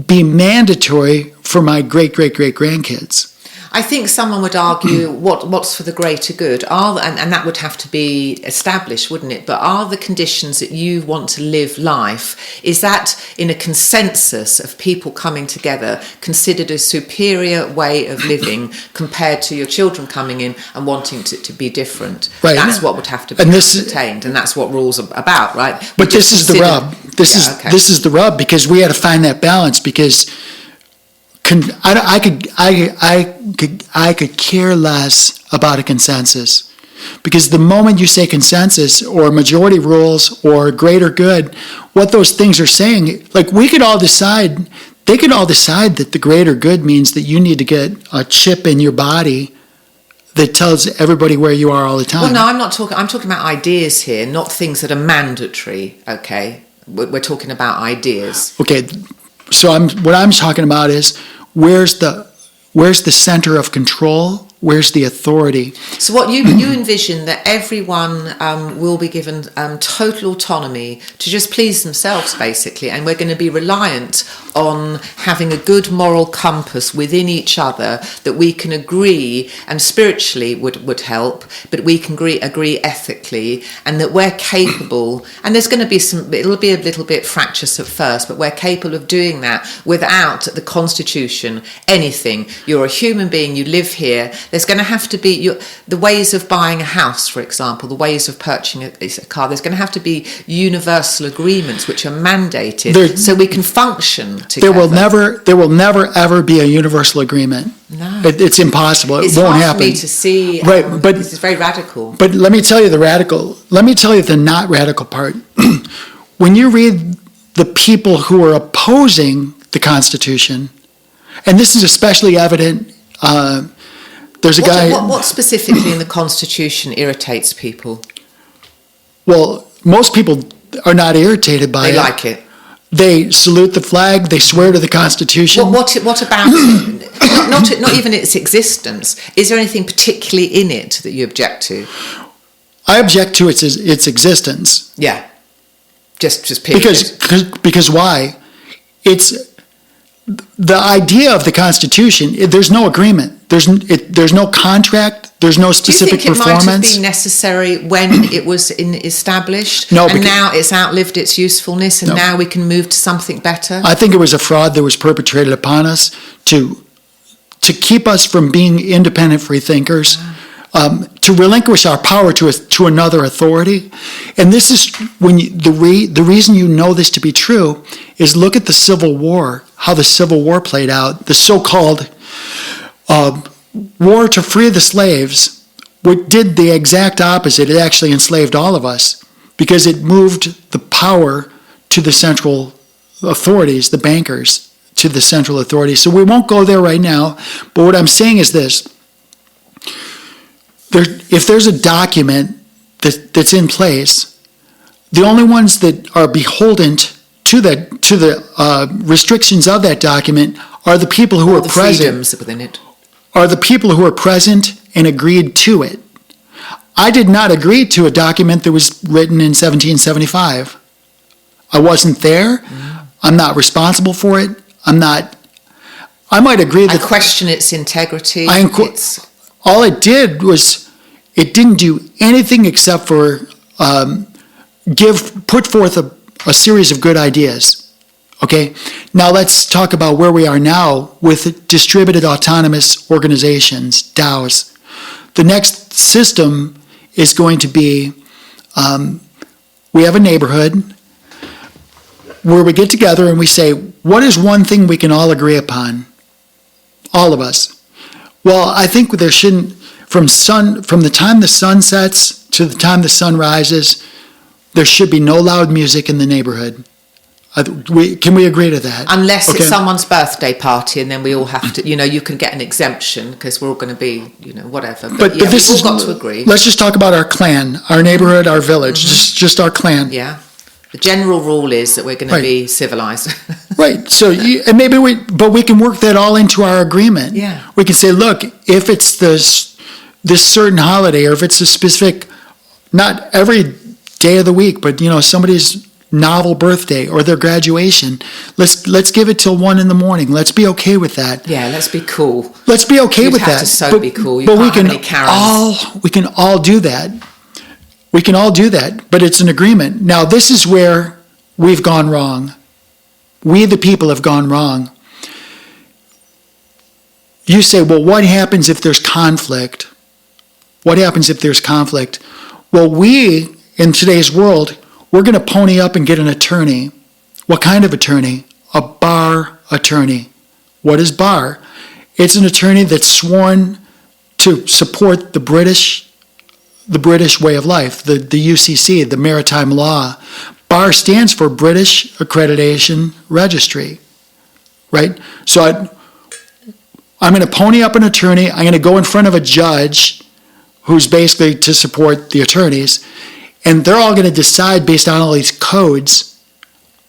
be mandatory for my great-great-great-grandkids? I think someone would argue what's for the greater good, and that would have to be established, wouldn't it? But are the conditions that you want to live life, is that in a consensus of people coming together considered a superior way of living compared to your children coming in and wanting to be different? Right. That's what would have to be ascertained, and that's what rules are about, right? But this is the rub. This is the rub, because we had to find that balance, because I could care less about a consensus, because the moment you say consensus or majority rules or greater good, what those things are saying, like they could all decide that the greater good means that you need to get a chip in your body that tells everybody where you are all the time. Well, no, I'm talking about ideas here, not things that are mandatory, okay? We're talking about ideas. Okay, so what I'm talking about is, where's the center of control? Where's the authority? So what you envision that everyone will be given total autonomy to just please themselves, basically, and we're going to be reliant on having a good moral compass within each other that we can agree, and spiritually would help, but we can agree ethically, and that we're capable, and there's going to be it'll be a little bit fractious at first, but we're capable of doing that without the Constitution, anything. You're a human being, you live here. There's going to have to be the ways of buying a house, for example, the ways of purchasing a car. There's going to have to be universal agreements which are mandated so we can function together. There will never ever be a universal agreement. No, it's impossible. It won't happen. It's hard for me to see. Right, but this is very radical. But let me tell you the not radical part. When you read the people who are opposing the Constitution, and this is especially evident. There's a guy. What specifically in the Constitution irritates people? Well, most people are not irritated by it. They like it. They salute the flag. They swear to the Constitution. What about it? Not even its existence. Is there anything particularly in it that you object to? I object to its existence. Yeah. Just period. Because why? it's the idea of the Constitution. There's no agreement. There's no contract. There's no specific performance. Do you think it performance. might have been necessary when it was established? No, and now it's outlived its usefulness, and now we can move to something better? I think it was a fraud that was perpetrated upon us to keep us from being independent free thinkers, to relinquish our power to another authority. And this is when the reason you know this to be true is look at the Civil War, how the Civil War played out, the so-called war to free the slaves, which did the exact opposite. It actually enslaved all of us because it moved the power to the central authorities, the bankers, to the central authorities. So we won't go there right now, but what I'm saying is this. If there's a document that's in place, the only ones that are beholden to the restrictions of that document are the people who are present. Freedoms within it. Are the people who are present and agreed to it. I did not agree to a document that was written in 1775. I wasn't there. I'm not responsible for it. I might agree that... I question its integrity. All it did was, it didn't do anything except for put forth a series of good ideas. Okay? Now let's talk about where we are now with distributed autonomous organizations, DAOs. The next system is going to be, we have a neighborhood where we get together and we say, what is one thing we can all agree upon? All of us. Well, I think there shouldn't, from the time the sun sets to the time the sun rises, there should be no loud music in the neighborhood. Can we agree to that? Unless it's someone's birthday party, and then we all have to, you can get an exemption because we're all going to be, whatever. But this we've all got to agree. Let's just talk about our clan, our neighborhood, our village, just our clan. Yeah. The general rule is that we're going to be civilized. Right. So, and maybe we can work that all into our agreement. Yeah. We can say, look, if it's this certain holiday, or if it's a specific, not every day of the week, but somebody's novel birthday or their graduation, let's give it till 1 a.m. Let's be okay with that. Yeah, let's be cool. Let's be okay with that. To be cool. But we can all do that. We can all do that, but it's an agreement. Now, this is where we've gone wrong. We, the people, have gone wrong. You say, well, what happens if there's conflict? What happens if there's conflict? Well, we, in today's world, we're going to pony up and get an attorney. What kind of attorney? A bar attorney. What is bar? It's an attorney that's sworn to support the British way of life, the UCC, the maritime law. BAR stands for British Accreditation Registry, right? So I'm going to pony up an attorney. I'm going to go in front of a judge who's basically to support the attorneys, and they're all going to decide based on all these codes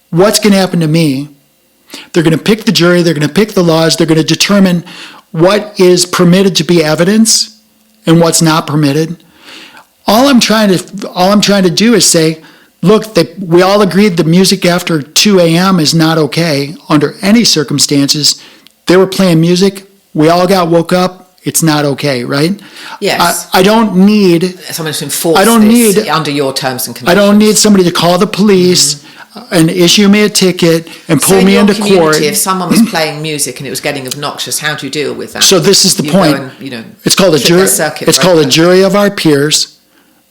what's going to happen to me. They're going to pick the jury. They're going to pick the laws. They're going to determine what is permitted to be evidence and what's not permitted. All I'm trying to do is say, look, we all agreed the music after 2 a.m. is not okay under any circumstances. They were playing music. We all got woke up. It's not okay, right? Yes. I don't need someone to enforce this under your terms and conditions. I don't need somebody to call the police and issue me a ticket and pull me into court. If someone was playing music and it was getting obnoxious, how do you deal with that? So this is the point. It's called a jury. It's called a jury of our peers,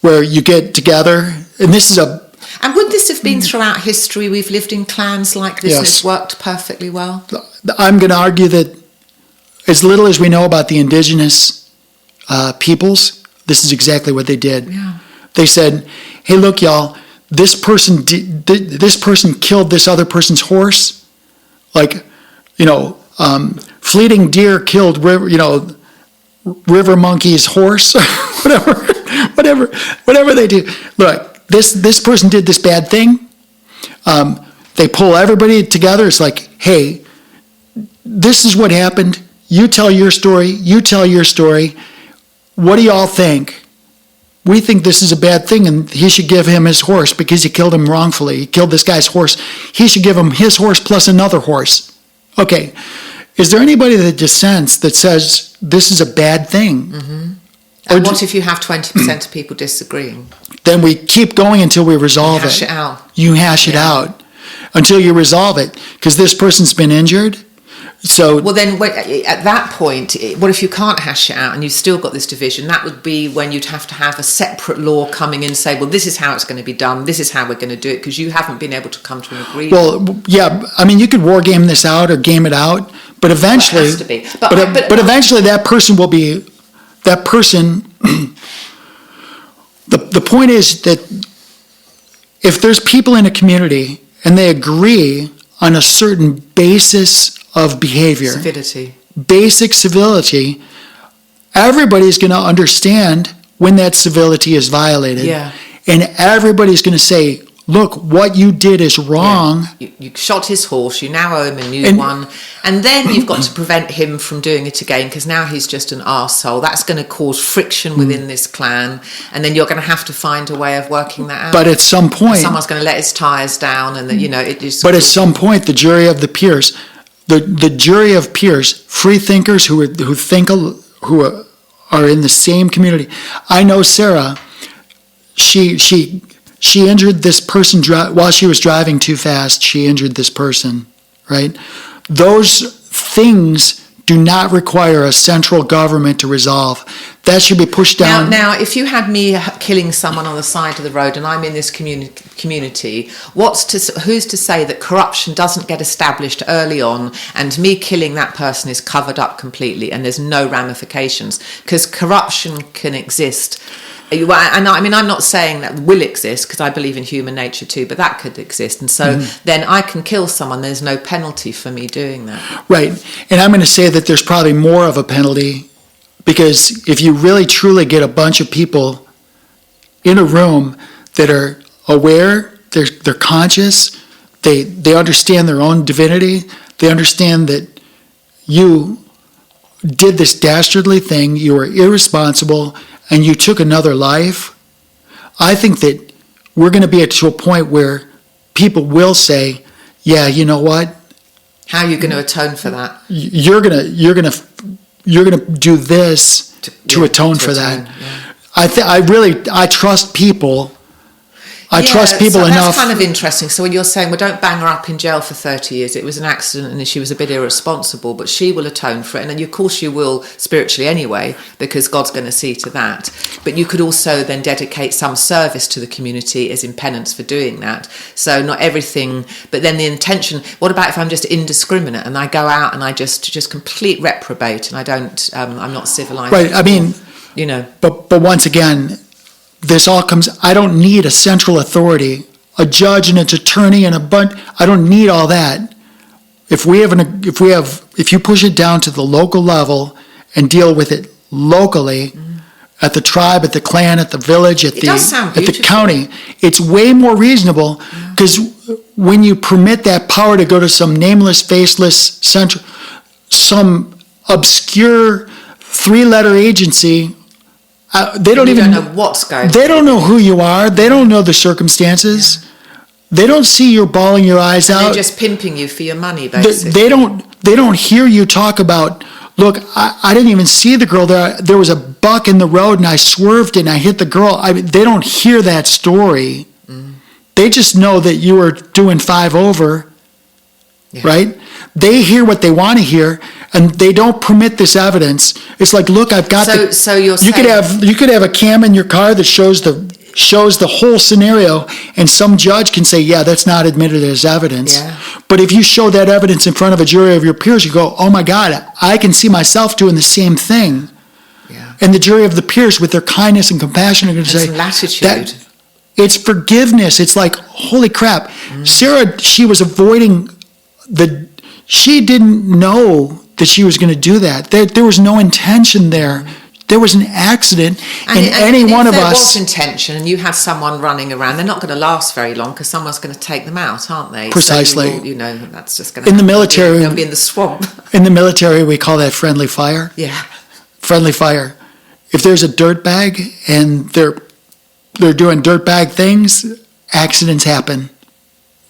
where you get together, and this is a. And would this have been throughout history? We've lived in clans like this, and it's worked perfectly well. I'm going to argue that, as little as we know about the indigenous peoples, this is exactly what they did. Yeah. They said, "Hey, look, y'all. This person killed this other person's horse, fleeting deer killed river monkey's horse, whatever they do. Look, this person did this bad thing. They pull everybody together. It's like, hey, this is what happened. You tell your story. You tell your story. What do y'all think? we think this is a bad thing and he should give him his horse because he killed him wrongfully. He killed this guy's horse. He should give him his horse plus another horse. Okay. Is there anybody that dissents that says this is a bad thing? Mm-hmm. And what if you have 20% of people disagreeing? Then we keep going until we resolve it. Hash it out. You hash it out until you resolve it because this person's been injured. So well, then at that point, what if you can't hash it out and you've still got this division? That would be when you'd have to have a separate law coming in and say, well, this is how it's going to be done. This is how we're going to do it because you haven't been able to come to an agreement. Well, yeah, I mean, you could war game this out or game it out, but eventually, well, it has to be. But eventually that person will be, that person, the point is that if there's people in a community and they agree on a certain basis of behavior, basic civility, everybody's going to understand when that civility is violated. Yeah. And everybody's going to say, look, what you did is wrong. Yeah. You shot his horse, you now owe him a new one. And then you've got to prevent him from doing it again because now he's just an arsehole. That's going to cause friction within this clan. And then you're going to have to find a way of working that out. But at some point... someone's going to let his tyres down and, it just... But at some point, the jury of the peers... The jury of peers, free thinkers who are in the same community. I know Sarah. She injured this person while she was driving too fast. She injured this person, right? Those things do not require a central government to resolve. That should be pushed down. Now, if you had me killing someone on the side of the road and I'm in this community, who's to say that corruption doesn't get established early on and me killing that person is covered up completely and there's no ramifications? Because corruption can exist. And I mean, I'm not saying that will exist because I believe in human nature too, but that could exist. And so then I can kill someone. There's no penalty for me doing that. Right. And I'm going to say that there's probably more of a penalty because if you really truly get a bunch of people in a room that are aware, they're conscious, they understand their own divinity, they understand that you did this dastardly thing, you were irresponsible, and you took another life, I think that we're going to be to a point where people will say, yeah, you know what? How are you going to atone for that? You're going to do this to atone for that. Yeah. I trust people. I trust people enough. That's kind of interesting. So when you're saying, well, don't bang her up in jail for 30 years. It was an accident and she was a bit irresponsible, but she will atone for it. And then, of course, you will spiritually anyway, because God's going to see to that. But you could also then dedicate some service to the community as in penance for doing that. So not everything, but then the intention, what about if I'm just indiscriminate and I go out and I just complete reprobate and I don't, I'm not civilized? Right. I mean, But once again, this all comes, I don't need a central authority, a judge and an attorney and I don't need all that. If you push it down to the local level and deal with it locally, at the tribe, at the clan, at the village, at the county, it's way more reasonable because when you permit that power to go to some nameless, faceless, some obscure 3-letter agency, they don't even know what's going on. They don't know who you are. They don't know the circumstances. Yeah. They don't see you bawling your eyes out. They're just pimping you for your money, basically. They don't hear you talk about, look, I didn't even see the girl there. There was a buck in the road and I swerved and I hit the girl. They don't hear that story. They just know that you were doing 5 over, right? They hear what they want to hear, and they don't permit this evidence. It's like, look, I've got So you're saying you could have a cam in your car that shows the whole scenario, and some judge can say, yeah, that's not admitted as evidence. Yeah. But if you show that evidence in front of a jury of your peers, you go, oh my God, I can see myself doing the same thing. Yeah. And the jury of the peers, with their kindness and compassion, are going to say, latitude. It's forgiveness. It's like, holy crap. Sarah, she was avoiding she didn't know that she was going to do that. There was no intention there. There was an accident, and any one of us... If there was intention and you had someone running around, they're not going to last very long because someone's going to take them out, aren't they? Precisely. So that's just going to... In the military... They'll be in the swamp. In the military, we call that friendly fire. Yeah. Friendly fire. If there's a dirt bag and they're doing dirtbag things, accidents happen.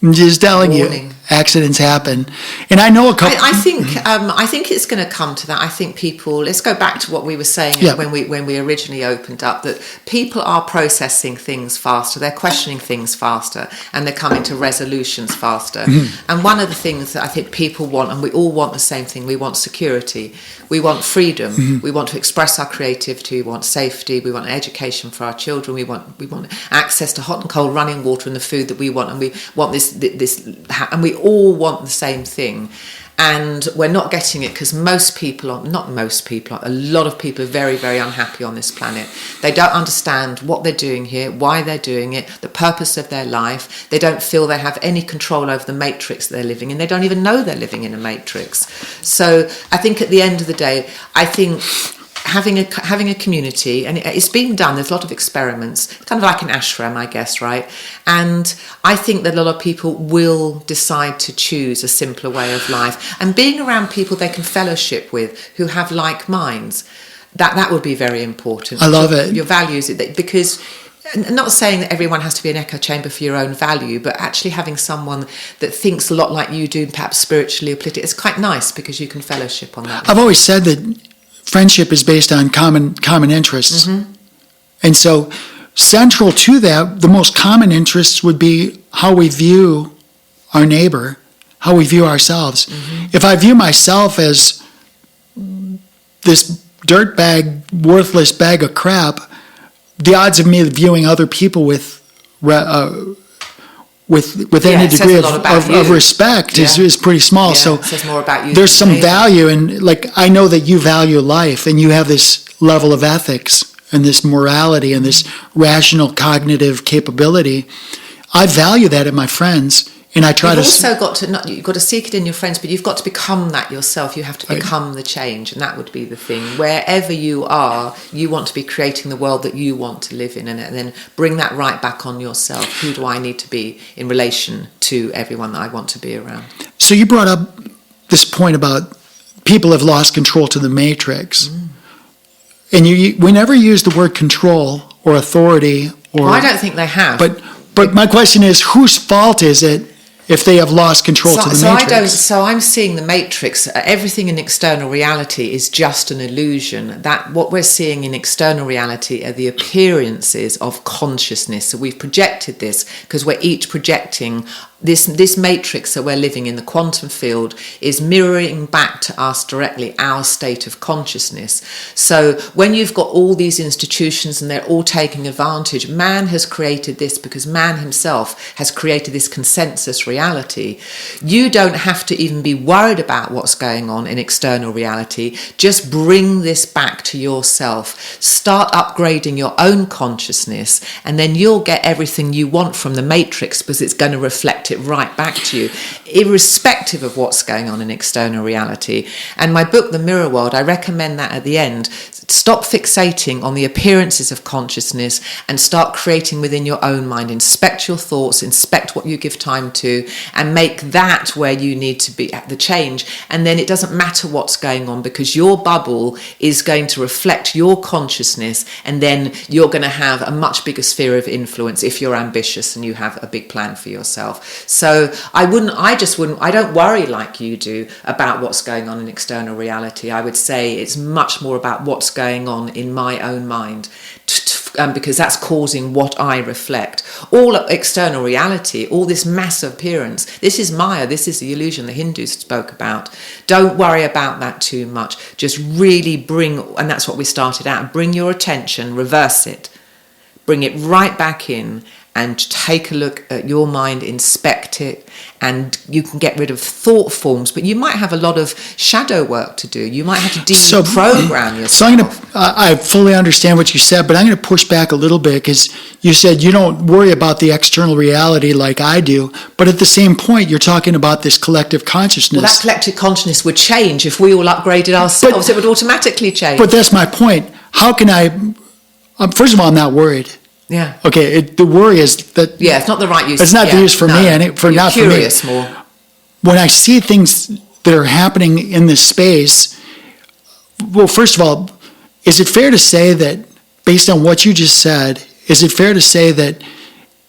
I'm just telling you, accidents happen. And I know a couple. I think it's going to come to that. I think people. Let's go back to what we were saying when we originally opened up. That people are processing things faster. They're questioning things faster, and they're coming to resolutions faster. Mm-hmm. And one of the things that I think people want, and we all want the same thing. We want security. We want freedom. Mm-hmm. We want to express our creativity. We want safety. We want education for our children. We want access to hot and cold running water and the food that we want. And we want this, and we all want the same thing. And we're not getting it because a lot of people are very, very unhappy on this planet. They don't understand what they're doing here, why they're doing it, the purpose of their life. They don't feel they have any control over the matrix they're living in. They don't even know they're living in a matrix. So I think at the end of the day, I think having a community, and it's been done, there's a lot of experiments, kind of like an ashram, I guess, right? And I think that a lot of people will decide to choose a simpler way of life, and being around people they can fellowship with who have like minds, that would be very important. I love it. Your values, because not saying that everyone has to be an echo chamber for your own value, but actually having someone that thinks a lot like you do, perhaps spiritually or politically, it's quite nice because you can fellowship on that. I've always said that friendship is based on common interests. Mm-hmm. And so central to that, the most common interests would be how we view our neighbor, how we view ourselves. Mm-hmm. If I view myself as this dirtbag, worthless bag of crap, the odds of me viewing other people with any degree of respect is pretty small. So it says more about you. There's some value, and like I know that you value life, and you have this level of ethics and this morality and this rational cognitive capability. I value that in my friends, and I try you've got to seek it in your friends, but you've got to become that yourself. You have to become the change, and that would be the thing. Wherever you are, you want to be creating the world that you want to live in, and then bring that right back on yourself. Who do I need to be in relation to everyone that I want to be around? So you brought up this point about people have lost control to the matrix, and we never use the word control or authority. Well, I don't think they have. But my question is, whose fault is it if they have lost control to the matrix? So I'm seeing the matrix. Everything in external reality is just an illusion. That what we're seeing in external reality are the appearances of consciousness. So we've projected this because we're each projecting this matrix that we're living in, the quantum field, is mirroring back to us directly our state of consciousness. So when you've got all these institutions and they're all taking advantage, man has created this because man himself has created this consensus reality. You don't have to even be worried about what's going on in external reality. Just bring this back to yourself. Start upgrading your own consciousness, and then you'll get everything you want from the matrix because it's going to reflect it right back to you, irrespective of what's going on in external reality. And my book, The Mirror World, I recommend that at the end. Stop fixating on the appearances of consciousness and start creating within your own mind. Inspect your thoughts, inspect what you give time to, and make that where you need to be at the change. And then it doesn't matter what's going on because your bubble is going to reflect your consciousness, and then you're going to have a much bigger sphere of influence if you're ambitious and you have a big plan for yourself. So I don't worry like you do about what's going on in external reality. I would say it's much more about what's going on in my own mind, because that's causing what I reflect. All external reality, all this mass appearance, this is Maya, this is the illusion the Hindus spoke about. Don't worry about that too much. Just really and that's what we started out, bring your attention, reverse it, bring it right back in, and take a look at your mind, inspect it, and you can get rid of thought forms, but you might have a lot of shadow work to do. You might have to deprogram yourself. So I fully understand what you said, but I'm going to push back a little bit because you said you don't worry about the external reality like I do, but at the same point, you're talking about this collective consciousness. Well, that collective consciousness would change if we all upgraded ourselves. It would automatically change. But that's my point. How can I... first of all, I'm not worried. Yeah. Okay. The worry is that. Yeah, it's not the right use. It's not the use for me, and not for me. Curious more. When I see things that are happening in this space, well, first of all, is it fair to say that based on what you just said, is it fair to say that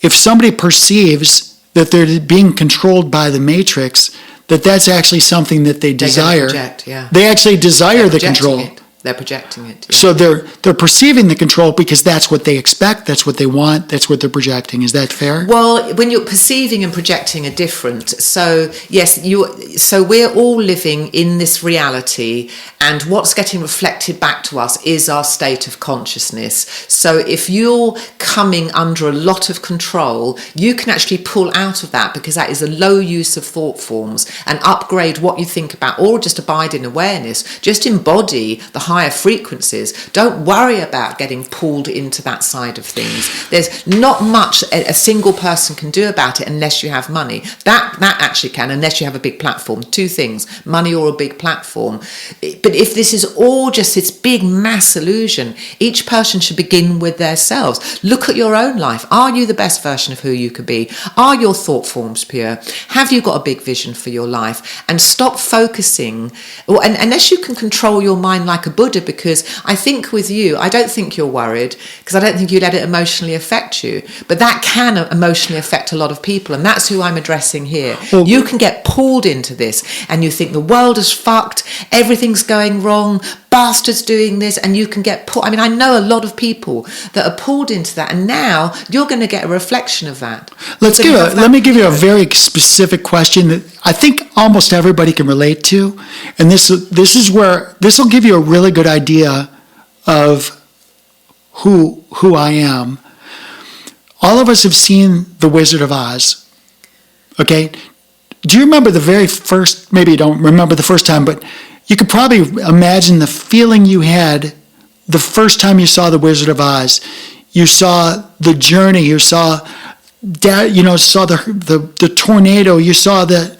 if somebody perceives that they're being controlled by the matrix, that that's actually something that they desire? Project, yeah. They actually desire the control. They're projecting it. Yeah. So they're perceiving the control because that's what they expect, that's what they want, that's what they're projecting. Is that fair? Well, when you're perceiving and projecting are different. So yes, so we're all living in this reality, and what's getting reflected back to us is our state of consciousness. So if you're coming under a lot of control, you can actually pull out of that, because that is a low use of thought forms, and upgrade what you think about, or just abide in awareness. Just embody the higher frequencies. Don't worry about getting pulled into that side of things. There's not much a single person can do about it unless you have money. That actually can, unless you have a big platform. Two things, money or a big platform. But if this is all just this big mass illusion, each person should begin with themselves. Look at your own life. Are you the best version of who you could be? Are your thought forms pure? Have you got a big vision for your life? And stop focusing, unless you can control your mind like a Buddha, because I think with you, I don't think you're worried, because I don't think you let it emotionally affect you. But that can emotionally affect a lot of people, and that's who I'm addressing here. Well, you can get pulled into this, and you think the world is fucked, everything's going wrong, bastards doing this, and you can get pulled. I mean, I know a lot of people that are pulled into that, and now you're going to get a reflection of that. Let me give you a very specific question that I think almost everybody can relate to, and this is where this will give you a really good idea of who I am. All of us have seen The Wizard of Oz. Okay? Do you remember the very first, maybe you don't remember the first time, but you could probably imagine the feeling you had the first time you saw The Wizard of Oz. You saw the journey, you saw the tornado, you saw the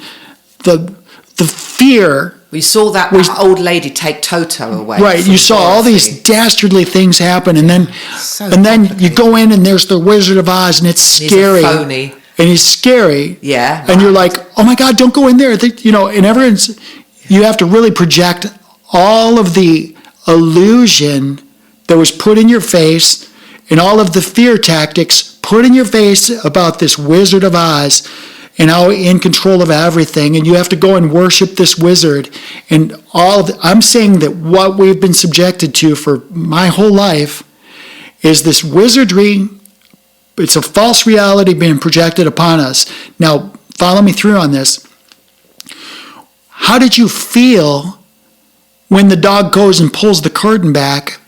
fear. We saw that old lady take Toto away. Right, you saw all these dastardly things happen, and then you go in and there's the Wizard of Oz, and it's scary. He's a phony. And he's scary. Yeah. And you're like, oh my God, don't go in there. And everyone's, you have to really project all of the illusion that was put in your face and all of the fear tactics put in your face about this Wizard of Oz and how in control of everything, and you have to go and worship this wizard. And I'm saying that what we've been subjected to for my whole life is this wizardry. It's a false reality being projected upon us. Now, follow me through on this. How did you feel when the dog goes and pulls the curtain back,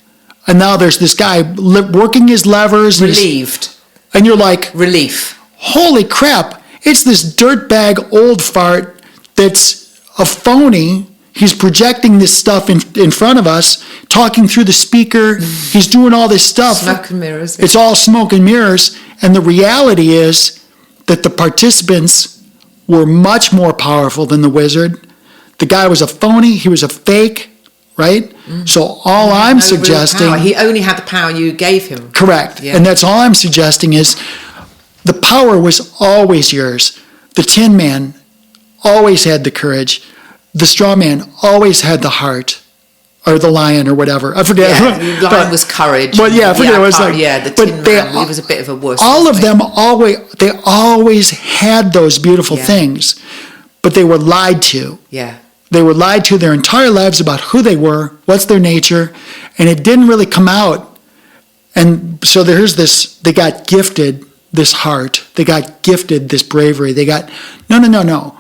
and now there's this guy working his levers? Relieved. And you're like, relief. Holy crap. It's this dirtbag old fart that's a phony. He's projecting this stuff in front of us, talking through the speaker. He's doing all this stuff. Smoke and mirrors. It's all smoke and mirrors. And the reality is that the participants were much more powerful than the wizard. The guy was a phony. He was a fake, right? Mm-hmm. So all I'm suggesting... He only had the power you gave him. Correct. Yeah. And that's all I'm suggesting is the power was always yours. The Tin Man always had the courage. The straw man always had the heart, or the lion, or whatever. I forget. Yeah, the lion was courage. But yeah, I forget. It was like, the Tin Man. He was a bit of a wuss. All of them always had those beautiful things, but they were lied to. Yeah. They were lied to their entire lives about who they were, what's their nature, and it didn't really come out. And so there's this. They got gifted this heart. They got gifted this bravery. They got no.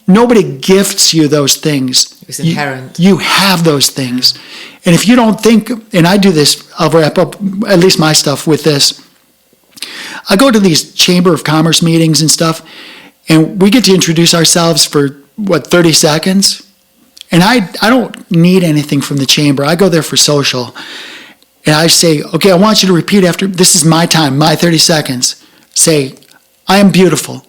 Nobody gifts you those things. It's inherent. You have those things. And if you don't think, and I do this, I'll wrap up at least my stuff with this. I go to these Chamber of Commerce meetings and stuff, and we get to introduce ourselves for, 30 seconds? And I don't need anything from the chamber. I go there for social. And I say, okay, I want you to repeat after, this is my time, my 30 seconds. Say, I am beautiful.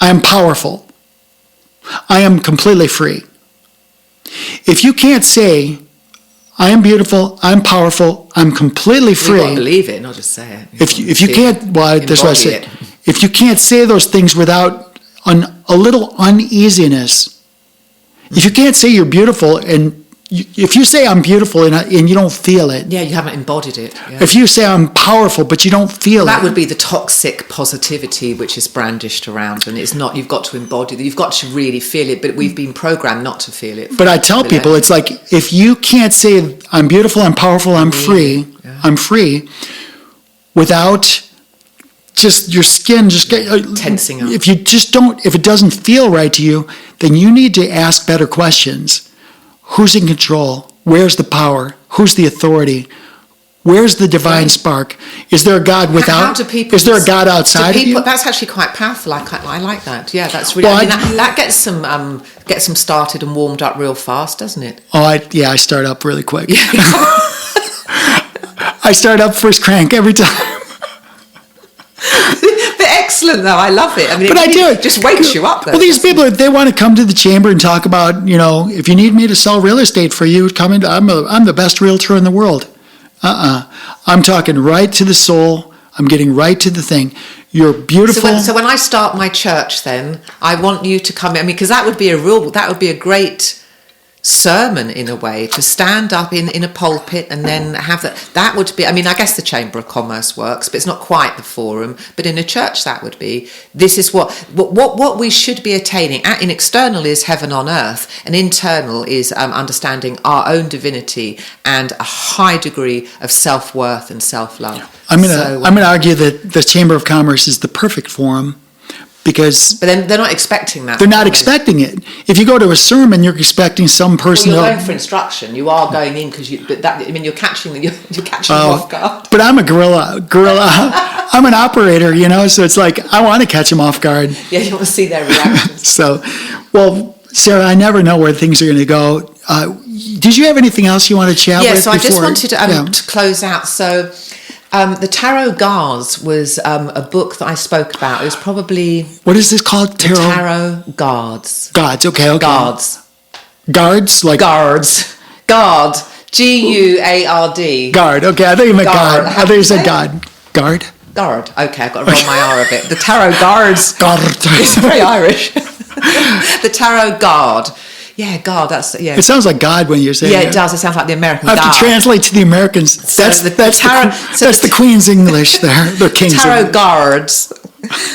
I am powerful. I am completely free. If you can't say, I am beautiful, I'm powerful, I'm completely free. You've got to believe it, not just say it. If you can't, that's what I say. If you can't say those things without a little uneasiness, if you can't say you're beautiful and if you say I'm beautiful and you don't feel it. Yeah, you haven't embodied it. Yeah. If you say I'm powerful, but you don't feel that it. would be the toxic positivity which is brandished around, and it's not. You've got to embody it. You've got to really feel it, but we've been programmed not to feel it. But I tell people, it's like, if you can't say I'm beautiful, I'm powerful, I'm free, I'm free, without just your skin just tensing up. If it doesn't feel right to you, then you need to ask better questions. Who's in control? Where's the power? Who's the authority? Where's the divine spark? Is there a God without? Is there a God outside of you? That's actually quite powerful. I like that. Yeah, that's really. Well, that gets them started and warmed up real fast, doesn't it? Oh, I start up really quick. Yeah. I start up first crank every time. They're excellent, though. I love it. I mean, it just wakes you up. Though. Well, these people, they want to come to the chamber and talk about, if you need me to sell real estate for you, come in. I'm the best realtor in the world. I'm talking right to the soul. I'm getting right to the thing. You're beautiful. So when I start my church, then I want you to come in. I mean, because that would be a great sermon in a way, to stand up in a pulpit and then have that would be, I mean, I guess the Chamber of Commerce works, but it's not quite the forum. But in a church, that would be, this is what we should be attaining. In external is heaven on earth, and internal is understanding our own divinity and a high degree of self-worth and self-love. I'm going to argue that the Chamber of Commerce is the perfect forum. But then they're not expecting that. They're not expecting it. If you go to a sermon, you're expecting some person. Well, you're going for instruction. You are going in because you're catching them off guard. But I'm a gorilla. I'm an operator, so it's like I want to catch them off guard. Yeah, you want to see their reactions. Sarah, I never know where things are going to go. Did you have anything else you want to chat with? Yeah, so I just wanted to close out. So. The Tarot Guards was a book that I spoke about. It was probably... What is this called? Tarot Guards. Guards, okay. Guards. Guards? Like Guards. Guard. G-U-A-R-D. Guard, okay. I thought you meant God. I thought you said God. Guard? Guard. Okay, I've got to roll my R a bit. The Tarot Guards. Guard. It's very Irish. The Tarot Guard. Yeah, God, It sounds like God when you're saying it. Yeah, it does. It sounds like the American I God. have to translate to the Americans. That's the Queen's English there. The King's Tarot English. Guards.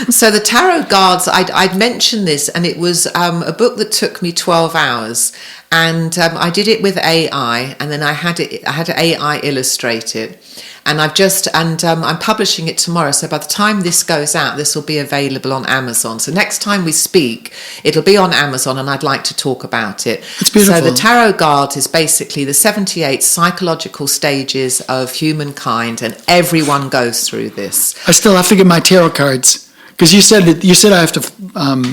So the Tarot Guards, I'd mentioned this, and it was a book that took me 12 hours. And I did it with AI, and then I had AI illustrate it. And I'm publishing it tomorrow. So by the time this goes out, this will be available on Amazon. So next time we speak, it'll be on Amazon, and I'd like to talk about it. It's beautiful. So the Tarot Guard is basically the 78 psychological stages of humankind, and everyone goes through this. I still have to get my tarot cards. Because you said I have to.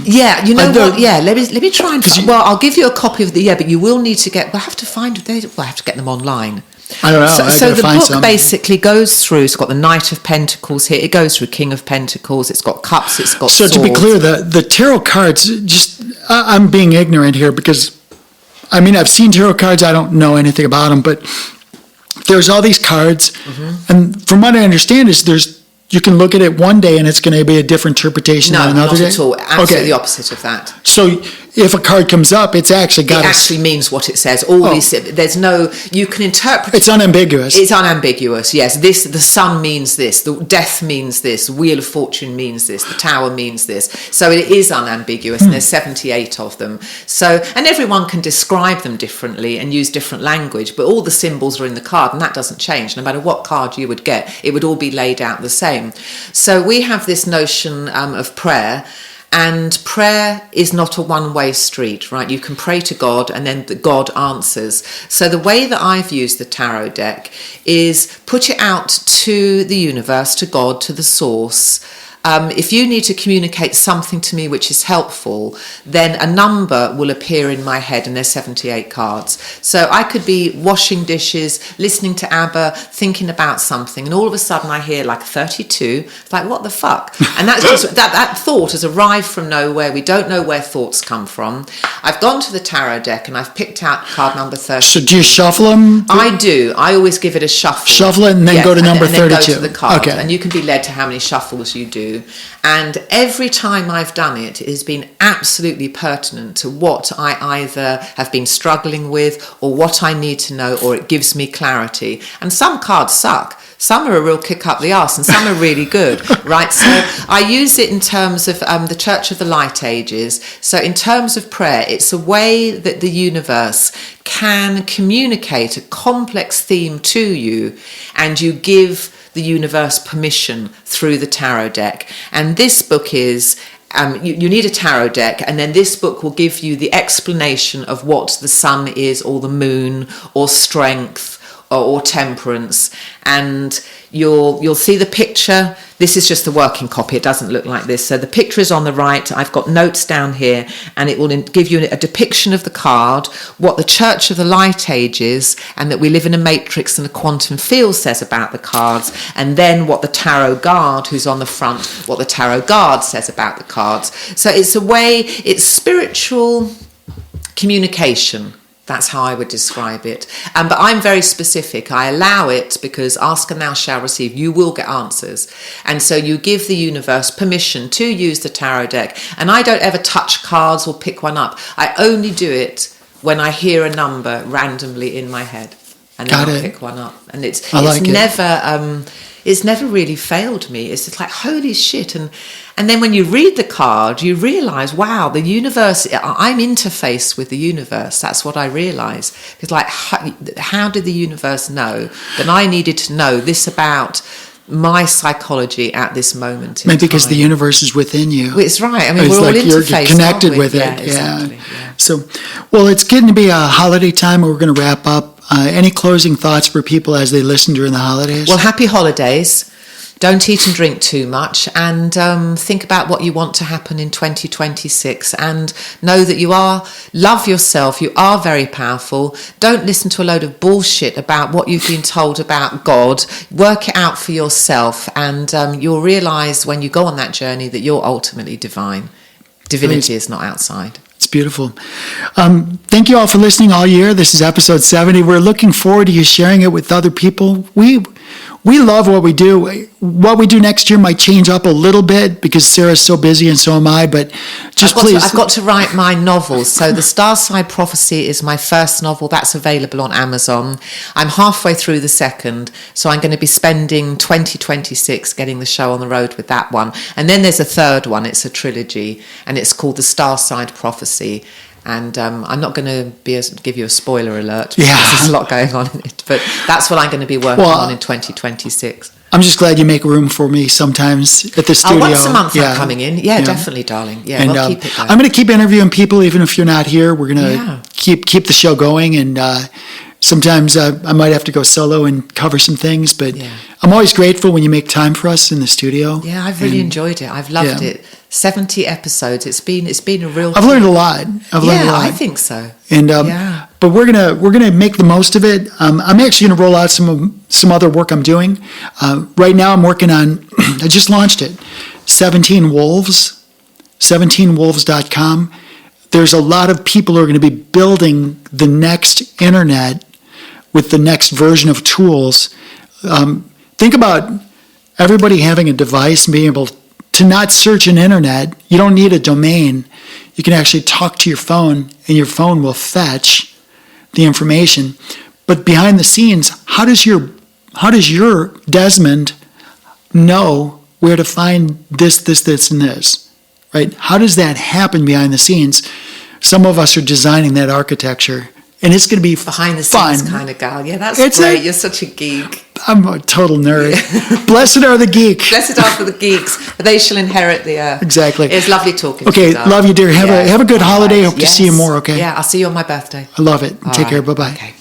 Yeah, you know what? Yeah, let me try and. I'll give you a copy of but you will need to get. We'll have to find. We'll have to get them online. I don't know. So the book basically goes through. It's got the Knight of Pentacles here. It goes through King of Pentacles. It's got cups. It's got. So swords. To be clear, the tarot cards. I'm being ignorant here because, I've seen tarot cards. I don't know anything about them, but there's all these cards, and from what I understand you can look at it one day and it's going to be a different interpretation on another day? No, not at all. Absolutely the opposite of that. So if a card comes up, it's actually got... It actually means what it says. There's no... You can interpret... It's unambiguous. It's unambiguous, yes. The sun means this. The death means this. Wheel of Fortune means this. The Tower means this. So it is unambiguous, and there's 78 of them. So, and everyone can describe them differently and use different language, but all the symbols are in the card, and that doesn't change. No matter what card you would get, it would all be laid out the same. So we have this notion of prayer, and prayer is not a one-way street, right? You can pray to God and then God answers. So the way that I've used the tarot deck is put it out to the universe, to God, to the source. If you need to communicate something to me which is helpful, then a number will appear in my head, and there's 78 cards. So I could be washing dishes, listening to ABBA, thinking about something, and all of a sudden I hear like 32. It's like, what the fuck? And that's just that thought has arrived from nowhere. We don't know where thoughts come from. I've gone to the tarot deck and I've picked out card number 30. So do you shuffle them? I do. I always give it a shuffle. Shuffle it and then go to number 32. Then go to the card. Okay. And you can be led to how many shuffles you do. do. And every time I've done it, it has been absolutely pertinent to what I either have been struggling with or what I need to know, or it gives me clarity. And some cards suck. Some are a real kick up the arse and some are really good, right? So I use it in terms of the Church of the Light Ages. So in terms of prayer, it's a way that the universe can communicate a complex theme to you, and you give the universe permission through the tarot deck. And this book is... you need a tarot deck, and then this book will give you the explanation of what the sun is, or the moon, or strength, or temperance, and you'll see the picture. This is just the working copy. It doesn't look like this. So the picture is on the right. I've got notes down here, and it will give you a depiction of the card, what the Church of the Light Ages, and that we live in a matrix and a quantum field says about the cards, and then what the tarot guard, who's on the front, what the tarot guard says about the cards. So it's a way, it's spiritual communication. That's how I would describe it. But I'm very specific. I allow it because ask and thou shalt receive. You will get answers. And so you give the universe permission to use the tarot deck. And I don't ever touch cards or pick one up. I only do it when I hear a number randomly in my head. And then I'll pick one up. And it's never really failed me. It's just like, holy shit. And then when you read the card, you realise, wow, the universe, I'm interfaced with the universe. That's what I realise. It's like, how did the universe know that I needed to know this about my psychology at this moment in Maybe time? because the universe is within you. It's right. I mean, it's we're like all interfaced, you're connected with it. Yeah, exactly. Yeah. So, well, it's getting to be a holiday time, and we're going to wrap up. Any closing thoughts for people as they listen during the holidays? Well, happy holidays. Don't eat and drink too much, and think about what you want to happen in 2026, and know that love yourself. You are very powerful. Don't listen to a load of bullshit about what you've been told about God. Work it out for yourself, and you'll realise when you go on that journey that you're ultimately divine. Divinity is not outside. It's beautiful. Thank you all for listening all year. This is episode 70. We're looking forward to you sharing it with other people. We love what we do. What we do next year might change up a little bit because Sarah's so busy and so am I, but I've got to write my novels. So The Starside Prophecy is my first novel. That's available on Amazon. I'm halfway through the second, so I'm going to be spending 2026 getting the show on the road with that one. And then there's a third one. It's a trilogy, and it's called The Starside Prophecy. And I'm not going to give you a spoiler alert because there's a lot going on in it. But that's what I'm going to be working on in 2026. I'm just glad you make room for me sometimes at the studio. Once a month I'm coming in. Yeah, definitely, darling. Yeah, and, we'll keep it going. I'm going to keep interviewing people even if you're not here. We're going to keep the show going. And sometimes I might have to go solo and cover some things. But I'm always grateful when you make time for us in the studio. Yeah, I've really enjoyed it. I've loved it. 70 episodes. It's been a real. I've learned a lot. I think so. And but we're gonna make the most of it. I'm actually gonna roll out some other work I'm doing. Right now, I'm working on. I just launched it. 17 Wolves, 17wolves.com. There's a lot of people who are going to be building the next internet with the next version of tools. Think about everybody having a device and being able to not search an internet. You don't need a domain. You can actually talk to your phone, and your phone will fetch the information. But behind the scenes, how does your Desmond know where to find this, and this, right? How does that happen behind the scenes? Some of us are designing that architecture, and it's going to be behind the fun. Scenes kind of gal. Yeah, that's great. You're such a geek. I'm a total nerd. Blessed are the geeks. Blessed are the geeks, for they shall inherit the earth. Exactly. It's lovely talking to you. Okay, love you, dear. Have a good holiday. Hope to see you more, okay? Yeah, I'll see you on my birthday. I love it. Take care. Bye-bye. Okay.